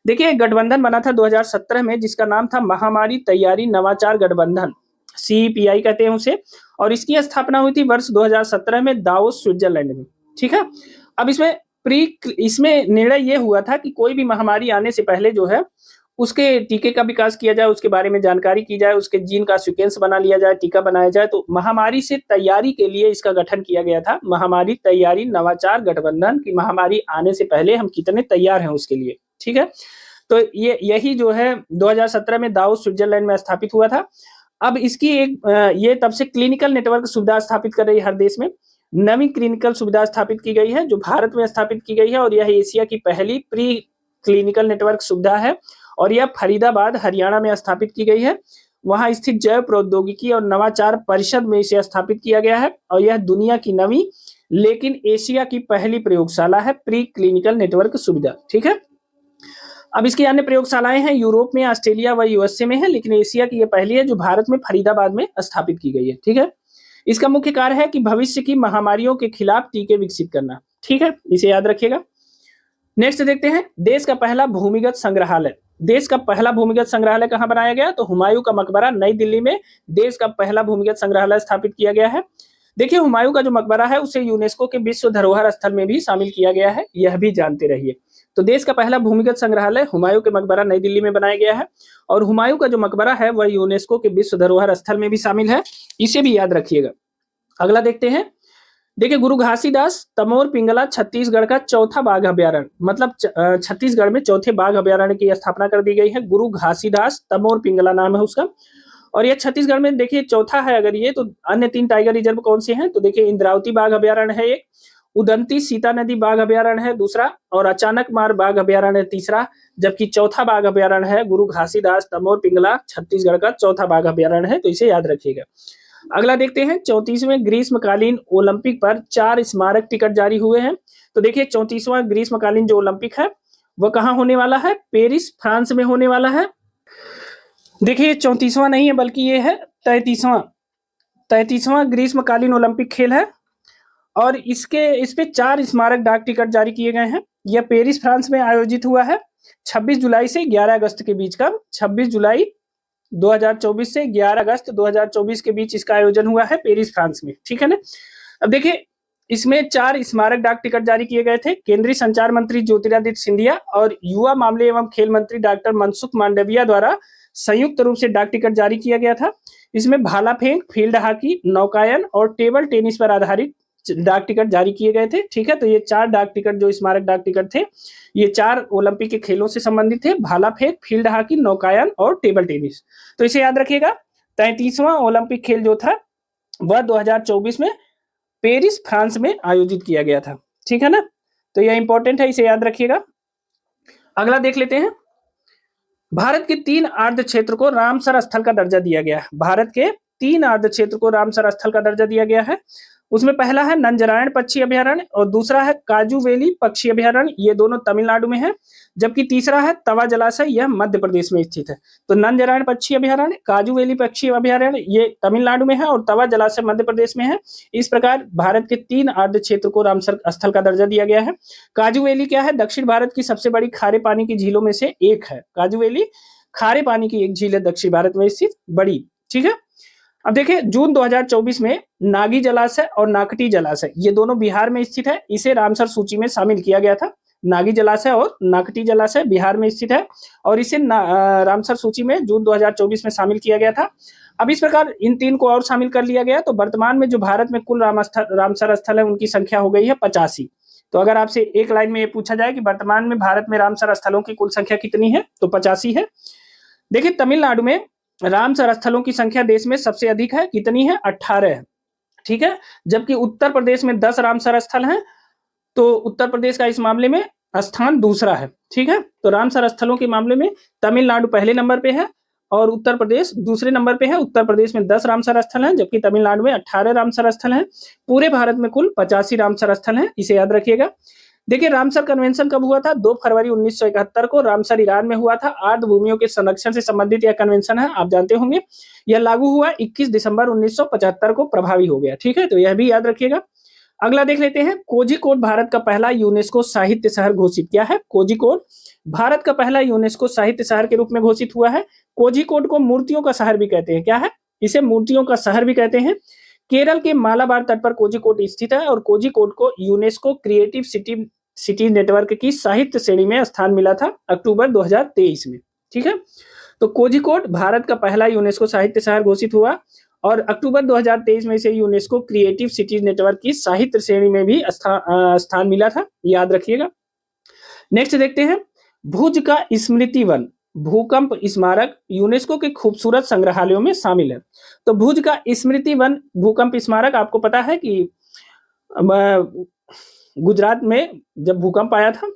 देखिए, गठबंधन बना था 2017 में जिसका नाम था महामारी तैयारी नवाचार गठबंधन, CEPI कहते हैं उसे, और इसकी स्थापना हुई थी वर्ष 2017 में दावोस, स्विट्जरलैंड में। ठीक है, अब इसमें निर्णय ये हुआ था कि कोई भी महामारी आने से पहले जो है उसके टीके का विकास किया जाए, उसके बारे में जानकारी की जाए, उसके जीन का सीक्वेंस बना लिया जाए, टीका बनाया जाए। तो महामारी से तैयारी के लिए इसका गठन किया गया था, महामारी तैयारी नवाचार गठबंधन, की महामारी आने से पहले हम कितने तैयार हैं उसके लिए। ठीक है, तो यही जो है 2017 में दावोस, स्विट्जरलैंड में स्थापित हुआ था। अब इसकी ये तब से क्लिनिकल नेटवर्क सुविधा स्थापित कर रही है हर देश में। नवी क्लिनिकल सुविधा स्थापित की गई है जो भारत में स्थापित की गई है और यह एशिया की पहली प्री क्लिनिकल नेटवर्क सुविधा है और यह फरीदाबाद, हरियाणा में स्थापित की गई है। वहां स्थित जैव प्रौद्योगिकी और नवाचार परिषद में इसे स्थापित किया गया है और यह दुनिया की नवी लेकिन एशिया की पहली प्रयोगशाला है प्री क्लिनिकल नेटवर्क सुविधा। ठीक है, अब इसकी अन्य प्रयोगशालाएं हैं यूरोप में, ऑस्ट्रेलिया व USA में है, लेकिन एशिया की यह पहली है जो भारत में फरीदाबाद में स्थापित की गई है। ठीक है, इसका मुख्य कार्य है कि भविष्य की महामारियों के खिलाफ टीके विकसित करना। ठीक है, इसे याद रखिएगा। नेक्स्ट देखते हैं, देश का पहला भूमिगत संग्रहालय। देश का पहला भूमिगत संग्रहालय कहां बनाया गया? तो हुमायूं का मकबरा, नई दिल्ली में देश का पहला भूमिगत संग्रहालय स्थापित किया गया है। देखिए, हुमायूं का जो मकबरा है उसे यूनेस्को के विश्व धरोहर स्थल में भी शामिल किया गया है, यह भी जानते रहिए। तो देश का पहला भूमिगत संग्रहालय हुमायूं के मकबरा, नई दिल्ली में बनाया गया है और हुमायूं का जो मकबरा है वह यूनेस्को के विश्व धरोहर स्थल में भी शामिल है, इसे भी याद रखिएगा। अगला देखते हैं, देखिए, गुरु घासीदास तमोर पिंगला छत्तीसगढ़ का चौथा बाघ अभ्यारण्य, मतलब छत्तीसगढ़ में चौथे बाघ अभ्यारण्य की स्थापना कर दी गई है। गुरु घासीदास तमोर पिंगला नाम है उसका और यह छत्तीसगढ़ में देखिए चौथा है। अगर ये तो अन्य 3 टाइगर रिजर्व कौन से हैं? तो देखिए, इंद्रावती बाघ अभ्यारण्य है एक, उदंती सीता नदी बाघ अभ्यारण्य है दूसरा और अचानक मार बाघ अभ्यारण्य तीसरा, जबकि चौथा बाघ अभ्यारण्य है गुरु घासीदास तमोर पिंगला, छत्तीसगढ़ का चौथा बाघ अभ्यारण्य है, तो इसे याद रखिएगा। अगला देखते हैं, 34वें ग्रीष्मकालीन ओलंपिक पर 4 स्मारक टिकट जारी हुए हैं। तो देखिए, 34वां ग्रीष्मकालीन जो ओलंपिक है वह कहाँ होने वाला है? पेरिस, फ्रांस में होने वाला है। देखिए, 34वां नहीं है बल्कि ये है 33वां ग्रीष्मकालीन ओलंपिक खेल है और इस पे 4 स्मारक डाक टिकट जारी किए गए हैं। यह पेरिस, फ्रांस में आयोजित हुआ है 26 जुलाई से 11 अगस्त के बीच का। 26 जुलाई 2024 से 11 अगस्त 2024 के बीच इसका आयोजन हुआ है पेरिस, फ्रांस में। ठीक है ना। अब देखिए, इसमें 4 स्मारक डाक टिकट जारी किए गए थे। केंद्रीय संचार मंत्री ज्योतिरादित्य सिंधिया और युवा मामले एवं खेल मंत्री डॉक्टर मनसुख मांडविया द्वारा संयुक्त रूप से डाक टिकट जारी किया गया था। इसमें भाला फेंक, फील्ड हॉकी, नौकायन और टेबल टेनिस पर आधारित डाक टिकट जारी किए गए थे। ठीक है, तो ये 4 डाक टिकट जो स्मारक डाक टिकट थे ये 4 ओलंपिक के खेलों से संबंधित थे, भाला फेंक, फील्ड हॉकी, नौकायन और टेबल टेनिस। तो इसे याद रखिएगा। 33वां ओलंपिक खेल जो था वह 2024 में पेरिस, फ्रांस में आयोजित किया गया था। ठीक है ना, तो यह इंपॉर्टेंट है, इसे याद रखिएगा। अगला देख लेते हैं, भारत के 3 आर्द्र क्षेत्र को रामसर स्थल का दर्जा दिया गया है। भारत के 3 आर्द्र क्षेत्र को रामसर स्थल का दर्जा दिया गया है। उसमें पहला है नंजरायण पक्षी अभयारण्य और दूसरा है काजू वैली पक्षी अभयारण्य, ये दोनों तमिलनाडु में है। जबकि तीसरा है तवा जलाशय, यह मध्य प्रदेश में स्थित है। तो नंजरायण पक्षी अभयारण्य, काजू वैली पक्षी अभयारण्य ये तमिलनाडु में है और तवा जलाशय मध्य प्रदेश में है। इस प्रकार भारत के 3 आर्द्र क्षेत्र को रामसर स्थल का दर्जा दिया गया है। काजू वैली क्या है? दक्षिण भारत की सबसे बड़ी खारे पानी की झीलों में से एक है। काजू वैली खारे पानी की एक झील है, दक्षिण भारत में स्थित बड़ी। ठीक है, अब देखिए जून 2024 में नागी जलाशय और नाकटी जलाशय ये दोनों बिहार में स्थित है, इसे रामसर सूची में शामिल किया गया था। नागी जलाशय और नाकटी जलाशय बिहार में स्थित है और इसे रामसर सूची में जून 2024 में शामिल किया गया था। अब इस प्रकार इन 3 को और शामिल कर लिया गया, तो वर्तमान में जो भारत में कुल रामसर स्थल है उनकी संख्या हो गई है 85। तो अगर आपसे एक लाइन में ये पूछा जाए कि वर्तमान में भारत में रामसर स्थलों की कुल संख्या कितनी है, तो 85 है। देखिए तमिलनाडु में रामसर स्थलों की संख्या देश में सबसे अधिक है, कितनी है? 18 है। ठीक है, जबकि उत्तर प्रदेश में 10 रामसर स्थल हैं, तो उत्तर प्रदेश का इस मामले में स्थान दूसरा है। ठीक है, तो रामसर स्थलों के मामले में तमिलनाडु पहले नंबर पे है और उत्तर प्रदेश दूसरे नंबर पे है। उत्तर प्रदेश में 10 रामसर स्थल हैं, जबकि तमिलनाडु में 18 रामसर स्थल हैं। पूरे भारत में कुल 85 रामसर स्थल हैं, इसे याद रखिएगा। देखिए रामसर कन्वेंशन कब हुआ था? 2 फरवरी 1971 को रामसर ईरान में हुआ था। आर्द्र भूमियों के संरक्षण से संबंधित यह कन्वेंशन है, आप जानते होंगे। यह लागू हुआ 21 दिसंबर 1975 को प्रभावी हो गया। ठीक है, तो यह भी याद रखिएगा। अगला देख लेते हैं, कोझिकोड भारत का पहला यूनेस्को साहित्य शहर घोषित किया है। कोझिकोड भारत का पहला यूनेस्को साहित्य शहर के रूप में घोषित हुआ है। कोझिकोड को मूर्तियों का शहर भी कहते हैं। क्या है? इसे मूर्तियों का शहर भी कहते हैं। केरल के मालाबार तट पर कोझिकोड स्थित है और कोझिकोड को यूनेस्को क्रिएटिव सिटी नेटवर्क की साहित्य श्रेणी में स्थान मिला था अक्टूबर 2023 में। ठीक है, तो कोझिकोड भारत का पहला यूनेस्को साहित्य शहर घोषित हुआ और अक्टूबर 2023 में इसे यूनेस्को क्रिएटिव सिटी नेटवर्क की साहित्य श्रेणी में भी स्थान मिला था, याद रखिएगा। नेक्स्ट देखते हैं, भुज का स्मृति वन भूकंप स्मारक यूनेस्को के खूबसूरत संग्रहालयों में शामिल है। तो भुज का स्मृति वन भूकंप स्मारक, आपको पता है कि गुजरात में जब भूकंप आया था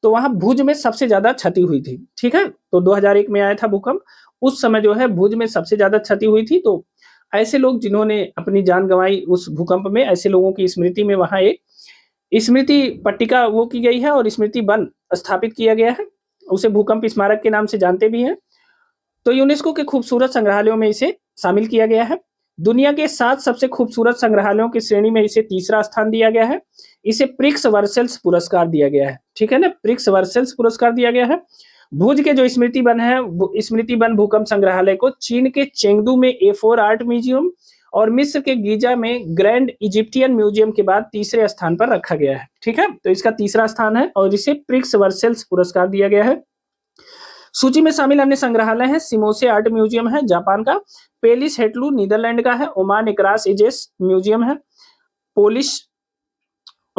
तो वहां भुज में सबसे ज्यादा क्षति हुई थी। ठीक है, तो 2001 में आया था भूकंप, उस समय जो है भुज में सबसे ज्यादा क्षति हुई थी। तो ऐसे लोग जिन्होंने अपनी जान गंवाई उस भूकंप में, ऐसे लोगों की स्मृति में वहां एक स्मृति पट्टिका वो की गई है और स्मृति वन स्थापित किया गया है। उसे भूकंप स्मारक के नाम से जानते भी हैं। तो यूनेस्को के खूबसूरत संग्रहालयों में इसे शामिल किया गया है। दुनिया के 7 सबसे खूबसूरत संग्रहालयों की श्रेणी में इसे तीसरा स्थान दिया गया है। इसे प्रिक्स वर्सेल्स पुरस्कार दिया गया है। ठीक है ना, प्रिक्स वर्सेल्स पुरस्कार दिया गया है। भुज के जो स्मृति वन है, स्मृति वन भूकंप संग्रहालय को चीन के चेंगडू में A4 आर्ट म्यूजियम और मिस्र के गीजा में ग्रैंड इजिप्टियन म्यूजियम के बाद तीसरे स्थान पर रखा गया है। ठीक है, तो इसका तीसरा स्थान है और इसे प्रिक्स वर्सेल्स पुरस्कार दिया गया है। सूची में शामिल अन्य संग्रहालय हैं, सिमोसे आर्ट म्यूजियम है जापान का, पेलिस हेटलू नीदरलैंड का है, ओमान एकरास एजेस म्यूजियम है,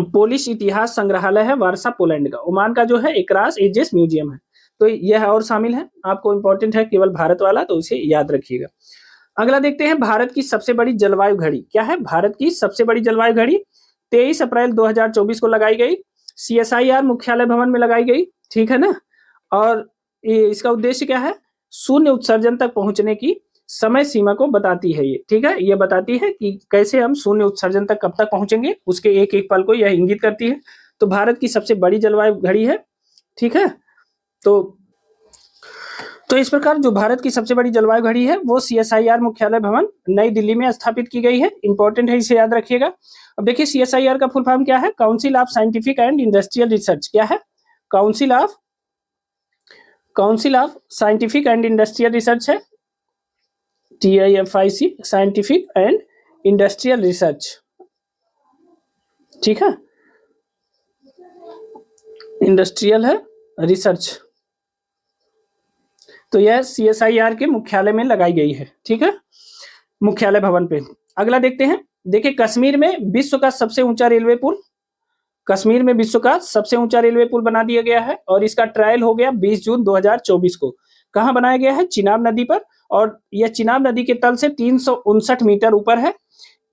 पोलिश इतिहास संग्रहालय है वारसा पोलैंड का, ओमान का जो है एकरास एजेस म्यूजियम है। तो यह और शामिल है, आपको इंपॉर्टेंट है केवल भारत वाला, तो उसे याद रखिएगा। अगला देखते हैं, भारत की सबसे बड़ी जलवायु घड़ी क्या है? भारत की सबसे बड़ी जलवायु घड़ी 23 अप्रैल 2024 को लगाई गई, CSIR मुख्यालय भवन में लगाई गई। ठीक है ना, और इसका उद्देश्य क्या है? शून्य उत्सर्जन तक पहुंचने की समय सीमा को बताती है ये। ठीक है, ये बताती है कि कैसे हम शून्य उत्सर्जन तक कब तक पहुंचेंगे, उसके एक एक पल को यह इंगित करती है। तो भारत की सबसे बड़ी जलवायु घड़ी है। ठीक है, तो इस प्रकार जो भारत की सबसे बड़ी जलवायु घड़ी है वो CSIR मुख्यालय भवन नई दिल्ली में स्थापित की गई है। इंपॉर्टेंट है, इसे याद रखिएगा। अब देखिए CSIR का फुल फॉर्म क्या है? Council of scientific and industrial research. क्या है? Council of scientific and industrial research है, TIFIC, scientific and industrial research. ठीक है, इंडस्ट्रियल है रिसर्च, तो यह CSIR के मुख्यालय में लगाई गई है। ठीक है, मुख्यालय भवन पे। अगला देखते हैं, देखिए कश्मीर में विश्व का सबसे ऊंचा रेलवे पुल, कश्मीर में विश्व का सबसे ऊंचा रेलवे पुल बना दिया गया है और इसका ट्रायल हो गया 20 जून 2024 को। कहां बनाया गया है? चिनाब नदी पर, और यह चिनाब नदी के तल से 359 मीटर ऊपर है,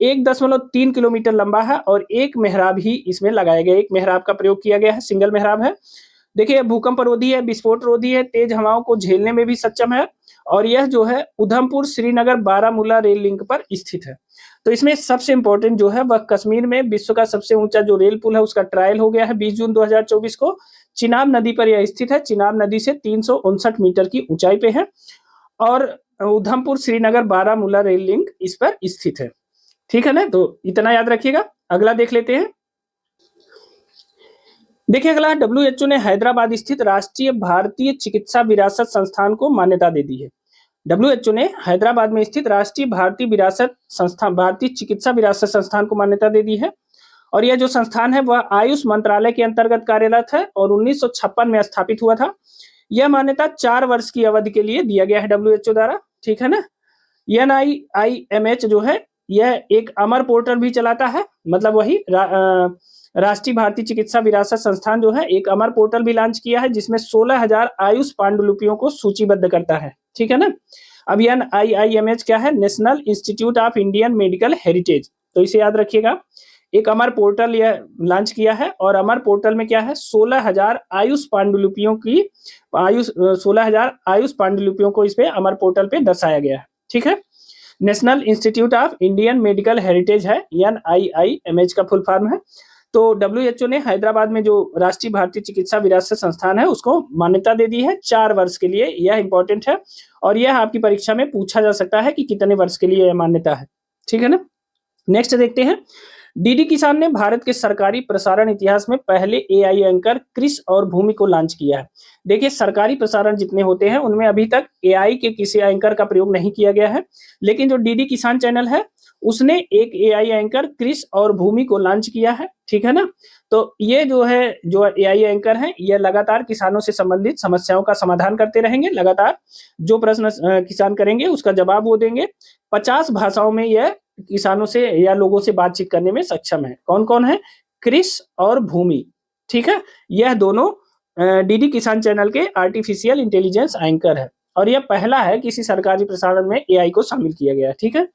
1.3 किलोमीटर लंबा है और एक मेहराब ही इसमें लगाया गया, एक मेहराब का प्रयोग किया गया है, सिंगल मेहराब है, देखिए भूकंप रोधी है, विस्फोट रोधी है, तेज हवाओं को झेलने में भी सक्षम है और यह जो है उधमपुर श्रीनगर बारामूला रेल लिंक पर स्थित है। तो इसमें सबसे इंपॉर्टेंट जो है वह कश्मीर में विश्व का सबसे ऊंचा जो रेल पुल है उसका ट्रायल हो गया है 20 जून 2024 को। चिनाब नदी पर यह स्थित है, चिनाब नदी से 359 मीटर की ऊंचाई पे है और उधमपुर श्रीनगर बारामूला रेल लिंक इस पर स्थित है। ठीक है ना, तो इतना याद रखिएगा। अगला देख लेते हैं। देखिए अगला WHO ने हैदराबाद स्थित राष्ट्रीय भारतीय चिकित्सा विरासत संस्थान को मान्यता दे दी है। WHO ने हैदराबाद में स्थित राष्ट्रीय भारतीय विरासत संस्थान भारतीय चिकित्सा विरासत संस्थान को मान्यता दे दी है और यह जो संस्थान है वह आयुष मंत्रालय के अंतर्गत कार्यरत है और 1956 में स्थापित हुआ था। यह मान्यता 4 वर्ष की अवधि के लिए दिया गया है WHO द्वारा। ठीक है ना। NIIMH जो है यह एक अमर पोर्टल भी चलाता है, मतलब वही राष्ट्रीय भारतीय चिकित्सा विरासत संस्थान जो है एक अमर पोर्टल भी लॉन्च किया है जिसमें 16,000 आयुष पांडुलिपियों को सूचीबद्ध करता है। ठीक है ना। अब NIIMH क्या है? National institute of Indian medical heritage. तो इसे याद रखिएगा, एक अमर पोर्टल यह लॉन्च किया है और अमर पोर्टल में क्या है 16,000 आयुष पांडुलिपियों की 16,000 आयुष पांडुलिपियों को इस पे अमर पोर्टल पे दर्शाया गया है। ठीक है। National institute of Indian medical heritage है, NIIMH का फुल फॉर्म है। तो WHO ने हैदराबाद में जो राष्ट्रीय भारतीय चिकित्सा विरासत संस्थान है उसको मान्यता दे दी है 4 वर्ष के लिए। यह इंपॉर्टेंट है और यह आपकी परीक्षा में पूछा जा सकता है कि कितने वर्ष के लिए यह मान्यता है। ठीक है ना। नेक्स्ट देखते हैं। डीडी किसान ने भारत के सरकारी प्रसारण इतिहास में पहले AI एंकर क्रिस और भूमि को लॉन्च किया है। देखिए सरकारी प्रसारण जितने होते हैं उनमें अभी तक AI के किसी एंकर का प्रयोग नहीं किया गया है, लेकिन जो डीडी किसान चैनल है उसने एक AI एंकर क्रिस और भूमि को लॉन्च किया है। ठीक है ना। तो ये जो है जो AI एंकर है ये लगातार किसानों से संबंधित समस्याओं का समाधान करते रहेंगे। लगातार जो प्रश्न किसान करेंगे उसका जवाब वो देंगे। 50 भाषाओं में यह किसानों से या लोगों से बातचीत करने में सक्षम है। कौन कौन है? क्रिस और भूमि। ठीक है। यह दोनों डीडी किसान चैनल के आर्टिफिशियल इंटेलिजेंस एंकर है और यह पहला है किसी सरकारी प्रसारण में AI को शामिल किया गया है। ठीक है।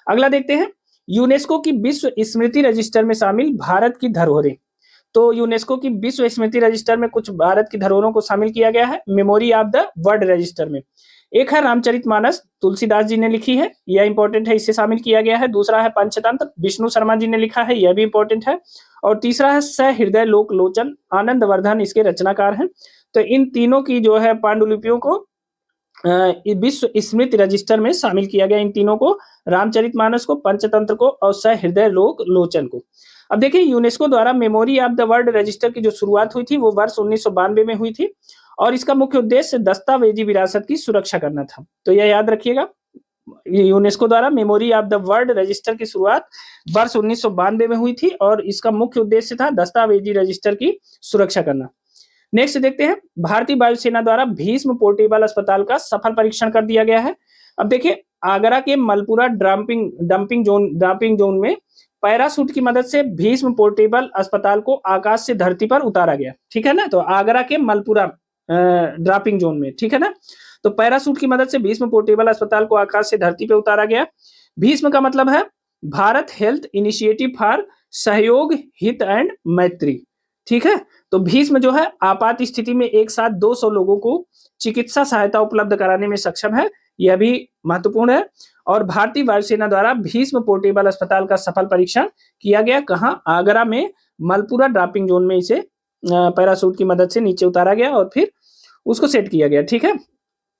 अगला देखते हैं। यूनेस्को की विश्व स्मृति रजिस्टर में शामिल भारत की धरोहरें। तो यूनेस्को की विश्व स्मृति रजिस्टर में कुछ भारत की धरोहरों को शामिल किया गया है memory of the world register में। एक है रामचरितमानस, तुलसीदास जी ने लिखी है, यह इंपॉर्टेंट है, इससे शामिल किया गया है। दूसरा है पंचतंत्र, विष्णु शर्मा जी ने लिखा है, यह भी इंपॉर्टेंट है। और तीसरा है सहृदय लोक लोचन, आनंद वर्धन इसके रचनाकार हैं। तो इन तीनों की जो है पांडुलिपियों को विश्व स्मृति रजिस्टर में शामिल किया गया। इन तीनों को, रामचरितमानस को, पंचतंत्र को और सहृदय लोक लोचन को। अब देखिए यूनेस्को द्वारा memory of the world register की जो शुरुआत हुई थी वो वर्ष 1992 में हुई थी और इसका मुख्य उद्देश्य दस्तावेजी विरासत की सुरक्षा करना था। तो यह याद रखिएगा, यूनेस्को द्वारा memory of the world register की शुरुआत वर्ष 1992 में हुई थी और इसका मुख्य उद्देश्य था दस्तावेजी रजिस्टर की सुरक्षा करना। नेक्स्ट देखते हैं। भारतीय वायुसेना द्वारा भीष्म पोर्टेबल अस्पताल का सफल परीक्षण कर दिया गया है। अब देखिए आगरा के मलपुरा डंपिंग जोन में पैराशूट की मदद से भीष्म पोर्टेबल अस्पताल को आकाश से धरती पर उतारा गया। ठीक है ना। तो आगरा के मलपुरा ड्रॉपिंग जोन में, ठीक है ना। तो पैराशूट की मदद से भीष्म पोर्टेबल अस्पताल को आकाश से धरती पर उतारा गया। भीष्म का मतलब है भारत हेल्थ इनिशिएटिव फॉर सहयोग हित एंड मैत्री। ठीक है। तो भीष्म जो है आपात स्थिति में एक साथ 200 लोगों को चिकित्सा सहायता उपलब्ध कराने में सक्षम है, यह भी महत्वपूर्ण है। और भारतीय वायुसेना द्वारा भीष्म पोर्टेबल अस्पताल का सफल परीक्षण किया गया। कहाँ? आगरा में मलपुरा ड्रॉपिंग जोन में इसे पैराशूट की मदद से नीचे उतारा गया और फिर उसको सेट किया गया। ठीक है।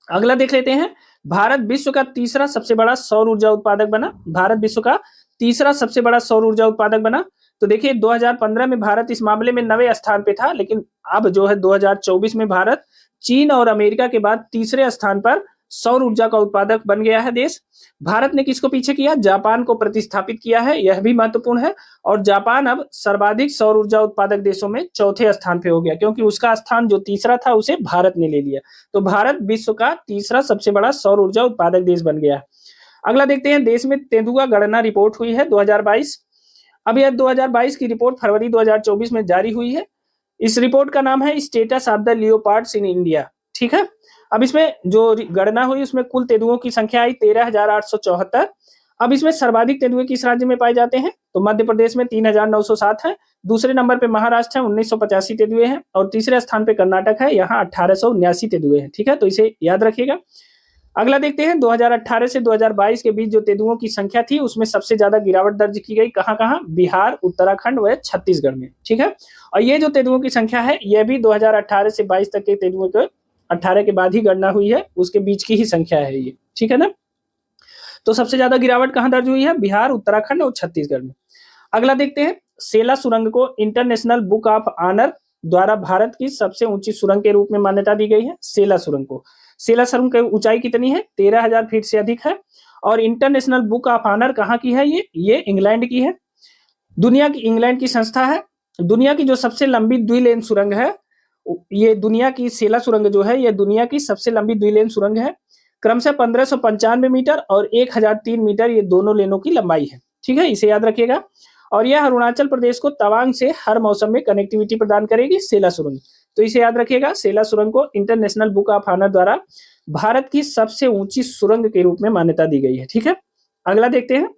अगला देख लेते हैं। भारत विश्व का तीसरा सबसे बड़ा सौर ऊर्जा उत्पादक बना। भारत विश्व का तीसरा सबसे बड़ा सौर ऊर्जा उत्पादक बना। तो देखिए 2015 में भारत इस मामले में 9वें स्थान पे था, लेकिन अब जो है 2024 में भारत चीन और अमेरिका के बाद तीसरे स्थान पर सौर ऊर्जा का उत्पादक बन गया है देश। भारत ने किसको पीछे किया? जापान को प्रतिस्थापित किया है, यह भी महत्वपूर्ण है। और जापान अब सर्वाधिक सौर ऊर्जा उत्पादक देशों में चौथे स्थान पे हो गया, क्योंकि उसका स्थान जो तीसरा था उसे भारत ने ले लिया। तो भारत विश्व का तीसरा सबसे बड़ा सौर ऊर्जा उत्पादक देश बन गया। अगला देखते हैं। देश में तेंदुआ गणना रिपोर्ट हुई है 2022। अब यह 2022 की रिपोर्ट फरवरी 2024 में जारी हुई है। इस रिपोर्ट का नाम है status of the leopards in India. ठीक है। अब इसमें जो गणना हुई उसमें कुल तेंदुओं की संख्या आई 13,874 अब इसमें सर्वाधिक तेंदुए किस राज्य में पाए जाते हैं? तो मध्य प्रदेश में 3,907 है, दूसरे नंबर पे महाराष्ट्र है, 1985 तेंदुए हैं, और तीसरे स्थान पे कर्नाटक है, यहाँ 1879 तेंदुए हैं। ठीक है, तो इसे याद रखिएगा। अगला देखते हैं, 2018 से 2022 के बीच जो तेंदुओं की संख्या थी उसमें सबसे ज्यादा गिरावट दर्ज की गई कहाँ कहाँ? बिहार, उत्तराखंड व छत्तीसगढ़ में। ठीक है, और ये जो तेंदुओं की संख्या है यह भी 2018 से 22 तक के तेंदुओं के 18 के बाद ही गणना हुई है, उसके बीच की ही संख्या है ये। ठीक है ना, तो सबसे ज्यादा गिरावट कहाँ दर्ज हुई है? बिहार, उत्तराखंड और छत्तीसगढ़ में। अगला देखते हैं, सेला सुरंग को इंटरनेशनल बुक ऑफ ऑनर द्वारा भारत की सबसे ऊंची सुरंग के रूप में मान्यता दी गई है। सेला सुरंग को, सेला सुरंग की ऊंचाई कितनी है? 13,000 फीट से अधिक है, और इंटरनेशनल बुक ऑफ ऑनर कहाँ की है? ये इंग्लैंड की है। दुनिया की, इंग्लैंड की संस्था है। दुनिया की जो सबसे लंबी द्विलेन सुरंग है, ये दुनिया की सेला सुरंग जो है, ये दुनिया की सबसे लंबी द्विलेन सुरंग है। क्रमशः 1595 मीटर और 1003 मीटर ये दोनों लेनों की लंबाई है। ठीक है, इसे याद रखिएगा। और यह अरुणाचल प्रदेश को तवांग से हर मौसम में कनेक्टिविटी प्रदान करेगी, सेला सुरंग। तो इसे याद रखिएगा, सेला सुरंग को इंटरनेशनल बुक ऑफ ऑनर द्वारा भारत की सबसे ऊंची सुरंग के रूप में मान्यता दी गई है। ठीक है, अगला देखते हैं।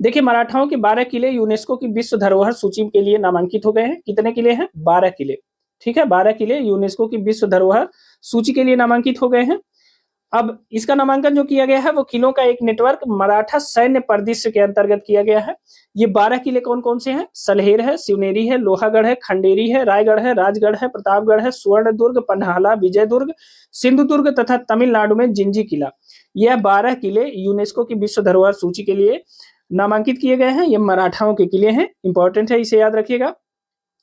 देखिए, मराठाओं के 12 किले यूनेस्को की विश्व धरोहर सूची के लिए नामांकित हो गए हैं। कितने किले हैं? 12 किले। ठीक है, 12 किले यूनेस्को की विश्व धरोहर सूची के लिए नामांकित हो गए हैं। अब इसका नामांकन जो किया गया है वो किलों का एक नेटवर्क मराठा सैन्य परिदृश्य के अंतर्गत किया गया है। ये 12 किले कौन कौन से हैं? सलहेर है, शिवनेरी है, लोहागढ़ है, खंडेरी है, रायगढ़ है, राजगढ़ है, प्रतापगढ़ है, सुवर्णदुर्ग, पन्हाला, विजयदुर्ग, सिंधुदुर्ग तथा तमिलनाडु में जिंजी किला। यह 12 किले यूनेस्को की विश्व धरोहर सूची के लिए नामांकित किए गए हैं। ये मराठाओं के किले हैं, इंपॉर्टेंट है, इसे याद रखिएगा।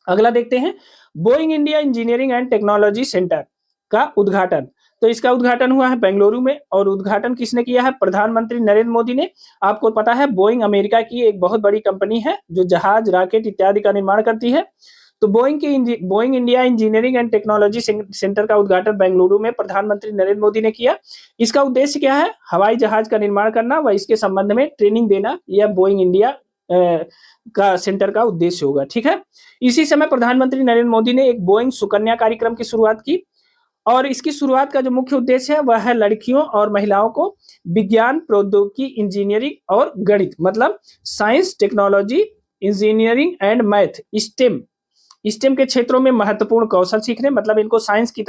अगला देखते हैं, Boeing India engineering and technology centre का उद्घाटन। तो इसका उद्घाटन हुआ है बेंगलुरु में, और उद्घाटन किसने किया है? प्रधानमंत्री नरेंद्र मोदी ने। आपको पता है बोइंग अमेरिका की एक बहुत बड़ी कंपनी है जो जहाज, रॉकेट इत्यादि का निर्माण करती है। तो Boeing India engineering and technology centre का उद्घाटन बेंगलुरु में प्रधानमंत्री नरेंद्र मोदी ने किया। इसका उद्देश्य क्या है? हवाई जहाज का निर्माण करना व इसके संबंध में ट्रेनिंग देना, यह बोइंग इंडिया का सेंटर का उद्देश्य होगा। ठीक है, इसी समय प्रधानमंत्री नरेंद्र मोदी ने एक बोइंग सुकन्या कार्यक्रम की शुरुआत की, और इसकी शुरुआत का जो मुख्य उद्देश्य है वह है लड़कियों और महिलाओं को विज्ञान, प्रौद्योगिकी, इंजीनियरिंग और गणित, मतलब science, technology, engineering and math, stem के क्षेत्रों में महत्वपूर्ण कौशल सीखने, मतलब इनको साइंस की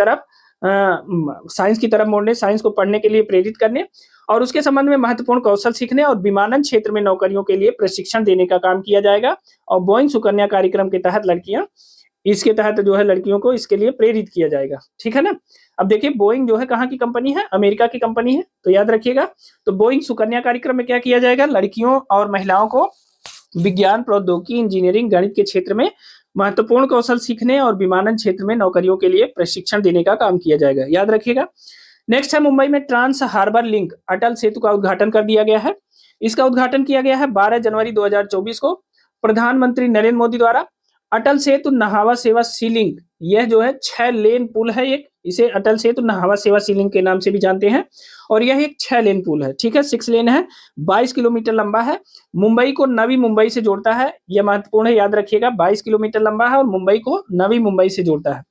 तरफ मोड़ने, साइंस को पढ़ने के लिए प्रेरित करने, और उसके संबंध में महत्वपूर्ण कौशल सीखने और विमानन क्षेत्र में नौकरियों के लिए प्रशिक्षण देने का काम किया जाएगा। और बोइंग सुकन्या कार्यक्रम के तहत इसके तहत जो है लड़कियों को इसके लिए प्रेरित किया जाएगा। ठीक है ना। अब देखिए, बोइंग जो है कहाँ की कंपनी है? अमेरिका की कंपनी है, तो याद रखिएगा। तो बोइंग सुकन्या कार्यक्रम में क्या किया जाएगा? लड़कियों और महिलाओं को विज्ञान, प्रौद्योगिकी, इंजीनियरिंग, गणित के क्षेत्र में महत्वपूर्ण कौशल सीखने और विमानन क्षेत्र में नौकरियों के लिए प्रशिक्षण देने का काम किया जाएगा, याद रखिएगा। नेक्स्ट है, मुंबई में trans harbour link Atal Setu का उद्घाटन कर दिया गया है। इसका उद्घाटन किया गया है 12 जनवरी 2024 को प्रधानमंत्री नरेंद्र मोदी द्वारा। अटल सेतु नहावा सेवा सी लिंक, यह जो है 6 लेन पुल है एक, इसे अटल सेतु नहावा सेवा सी लिंक के नाम से भी जानते हैं, और यह एक 6 लेन पुल है। ठीक है, 6 लेन है, 22 किलोमीटर लंबा है, मुंबई को नवी मुंबई से जोड़ता है, यह महत्वपूर्ण है, याद रखिएगा। 22 किलोमीटर लंबा है और मुंबई को नवी मुंबई से जोड़ता है।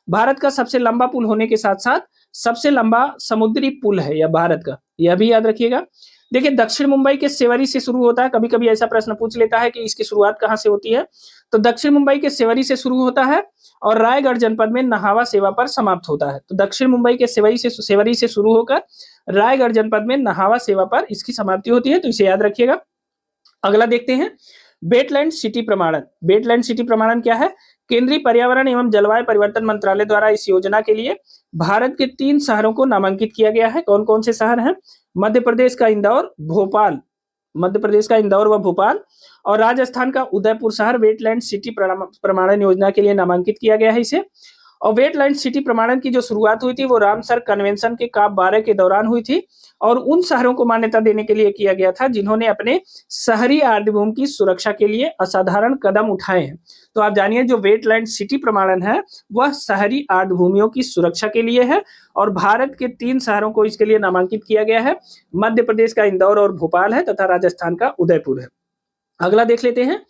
भारत का सबसे लंबा पुल होने के साथ साथ सबसे लंबा समुद्री पुल है यह भारत का, यह भी याद रखिएगा। देखिए, दक्षिण मुंबई के सेवरी से शुरू होता है, कभी कभी ऐसा प्रश्न पूछ लेता है कि इसकी शुरुआत कहाँ से होती है, तो दक्षिण मुंबई के सेवरी से शुरू होता है और रायगढ़ जनपद में नहावा सेवा पर समाप्त होता है। तो दक्षिण मुंबई के सेवरी से शुरू होकर रायगढ़ जनपद में नहावा सेवा पर इसकी समाप्ति होती है, तो इसे याद रखिएगा। अगला देखते हैं, वेटलैंड सिटी प्रमाणन। वेटलैंड सिटी प्रमाणन क्या है? केंद्रीय पर्यावरण एवं जलवायु परिवर्तन मंत्रालय द्वारा इस योजना के लिए भारत के 3 शहरों को नामांकित किया गया है। कौन कौन से शहर हैं? मध्य प्रदेश का इंदौर, व भोपाल, और राजस्थान का उदयपुर शहर वेटलैंड सिटी प्रमाणन योजना के लिए नामांकित किया गया है इसे। और वेटलैंड सिटी प्रमाणन की जो शुरुआत हुई थी वो रामसर कन्वेंशन के COP 12 के दौरान हुई थी, और उन शहरों को मान्यता देने के लिए किया गया था जिन्होंने अपने शहरी आर्द्रभूमि की सुरक्षा के लिए असाधारण कदम उठाए हैं। तो आप जानिए, जो वेटलैंड सिटी प्रमाणन है वह शहरी आर्द्रभूमियों की सुरक्षा के लिए है, और भारत के 3 शहरों को इसके लिए नामांकित किया गया है। मध्य प्रदेश का इंदौर और भोपाल है, तथा राजस्थान का उदयपुर है। अगला देख लेते हैं।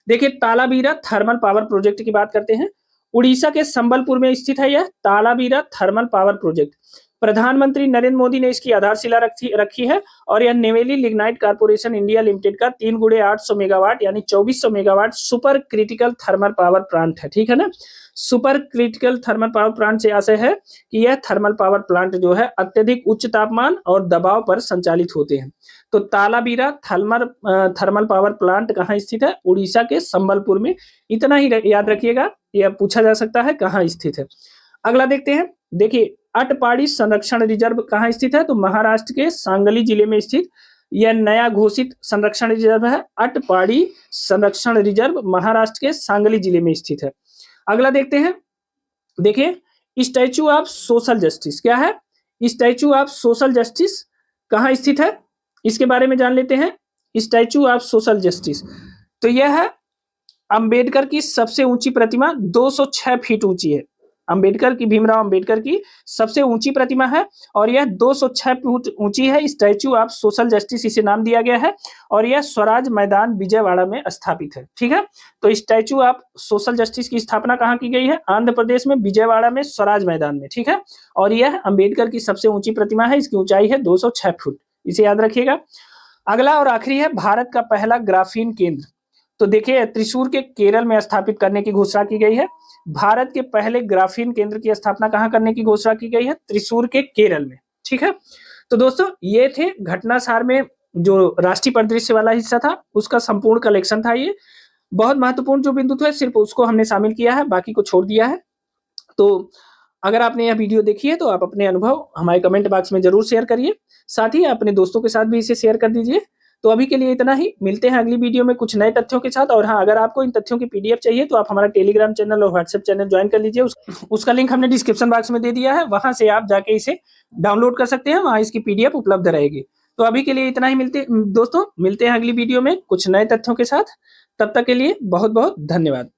देखिए, तालाबीरा थर्मल पावर प्रोजेक्ट की बात करते हैं। उड़ीसा के संबलपुर में स्थित है यह तालाबीरा थर्मल पावर प्रोजेक्ट। प्रधानमंत्री नरेंद्र मोदी ने इसकी आधारशिला रखी है और यह Neyveli lignite corporation India limited का 3x800 मेगावाट यानी 2400 megawatt super critical thermal power plant है। ठीक है ना। Super critical thermal power plant से आशय है कि यह थर्मल पावर प्लांट जो है अत्यधिक उच्च तापमान और दबाव पर संचालित होते हैं। तो तालाबीरा थर्मल पावर प्लांट कहाँ स्थित है? उड़ीसा के संबलपुर में। इतना ही याद रखिएगा, यह पूछा जा सकता है कहाँ स्थित है। अगला देखते हैं। देखिए, अटपाड़ी संरक्षण रिजर्व कहाँ स्थित है? तो महाराष्ट्र के सांगली जिले में स्थित यह नया घोषित संरक्षण रिजर्व है। अटपाड़ी संरक्षण रिजर्व महाराष्ट्र के सांगली जिले में स्थित है। अगला देखते हैं। देखिए, स्टैच्यू ऑफ सोशल जस्टिस क्या है? स्टैच्यू ऑफ सोशल जस्टिस कहाँ स्थित है, इसके बारे में जान लेते हैं। स्टैच्यू ऑफ सोशल जस्टिस, तो यह है अंबेडकर की सबसे ऊंची प्रतिमा, 206 फीट ऊंची है। अंबेडकर की, भीमराव अंबेडकर की सबसे ऊंची प्रतिमा है और यह 206 फीट ऊंची है। स्टैच्यू ऑफ सोशल जस्टिस इसे नाम दिया गया है और यह स्वराज मैदान विजयवाड़ा में स्थापित है। ठीक है, तो स्टैच्यू ऑफ सोशल जस्टिस की स्थापना कहाँ की गई है? आंध्र प्रदेश में विजयवाड़ा में स्वराज मैदान में। ठीक है, और यह अंबेडकर की सबसे ऊंची प्रतिमा है। इसकी ऊंचाई है 206 फुट, इसे याद रखिएगा। अगला और आखिरी है भारत का पहला ग्राफीन केंद्र। तो देखिए, त्रिशूर के केरल में स्थापित करने की घोषणा की गई है। भारत के पहले ग्राफीन केंद्र की स्थापना कहाँ करने की घोषणा की गई है? त्रिशूर के केरल में। ठीक है, तो दोस्तों ये थे घटनासार में जो राष्ट्रीय परिदृश्य वाला हिस्सा था उसका संपूर्ण कलेक्शन था। ये बहुत महत्वपूर्ण जो बिंदु थे सिर्फ उसको हमने शामिल किया है, बाकी को छोड़ दिया है। तो अगर आपने यह वीडियो देखी है तो आप अपने अनुभव हमारे कमेंट बॉक्स में जरूर शेयर करिए, साथ ही अपने दोस्तों के साथ भी इसे शेयर कर दीजिए। तो अभी के लिए इतना ही, मिलते हैं अगली वीडियो में कुछ नए तथ्यों के साथ। और हाँ, अगर आपको इन तथ्यों की पीडीएफ चाहिए तो आप हमारा टेलीग्राम चैनल और व्हाट्सएप चैनल ज्वाइन कर लीजिए। उसका लिंक हमने डिस्क्रिप्शन बॉक्स में दे दिया है, वहां से आप जाके इसे डाउनलोड कर सकते हैं, वहां इसकी पीडीएफ उपलब्ध रहेगी। तो अभी के लिए इतना ही, मिलते हैं अगली वीडियो में कुछ नए तथ्यों के साथ। तब तक के लिए बहुत बहुत धन्यवाद।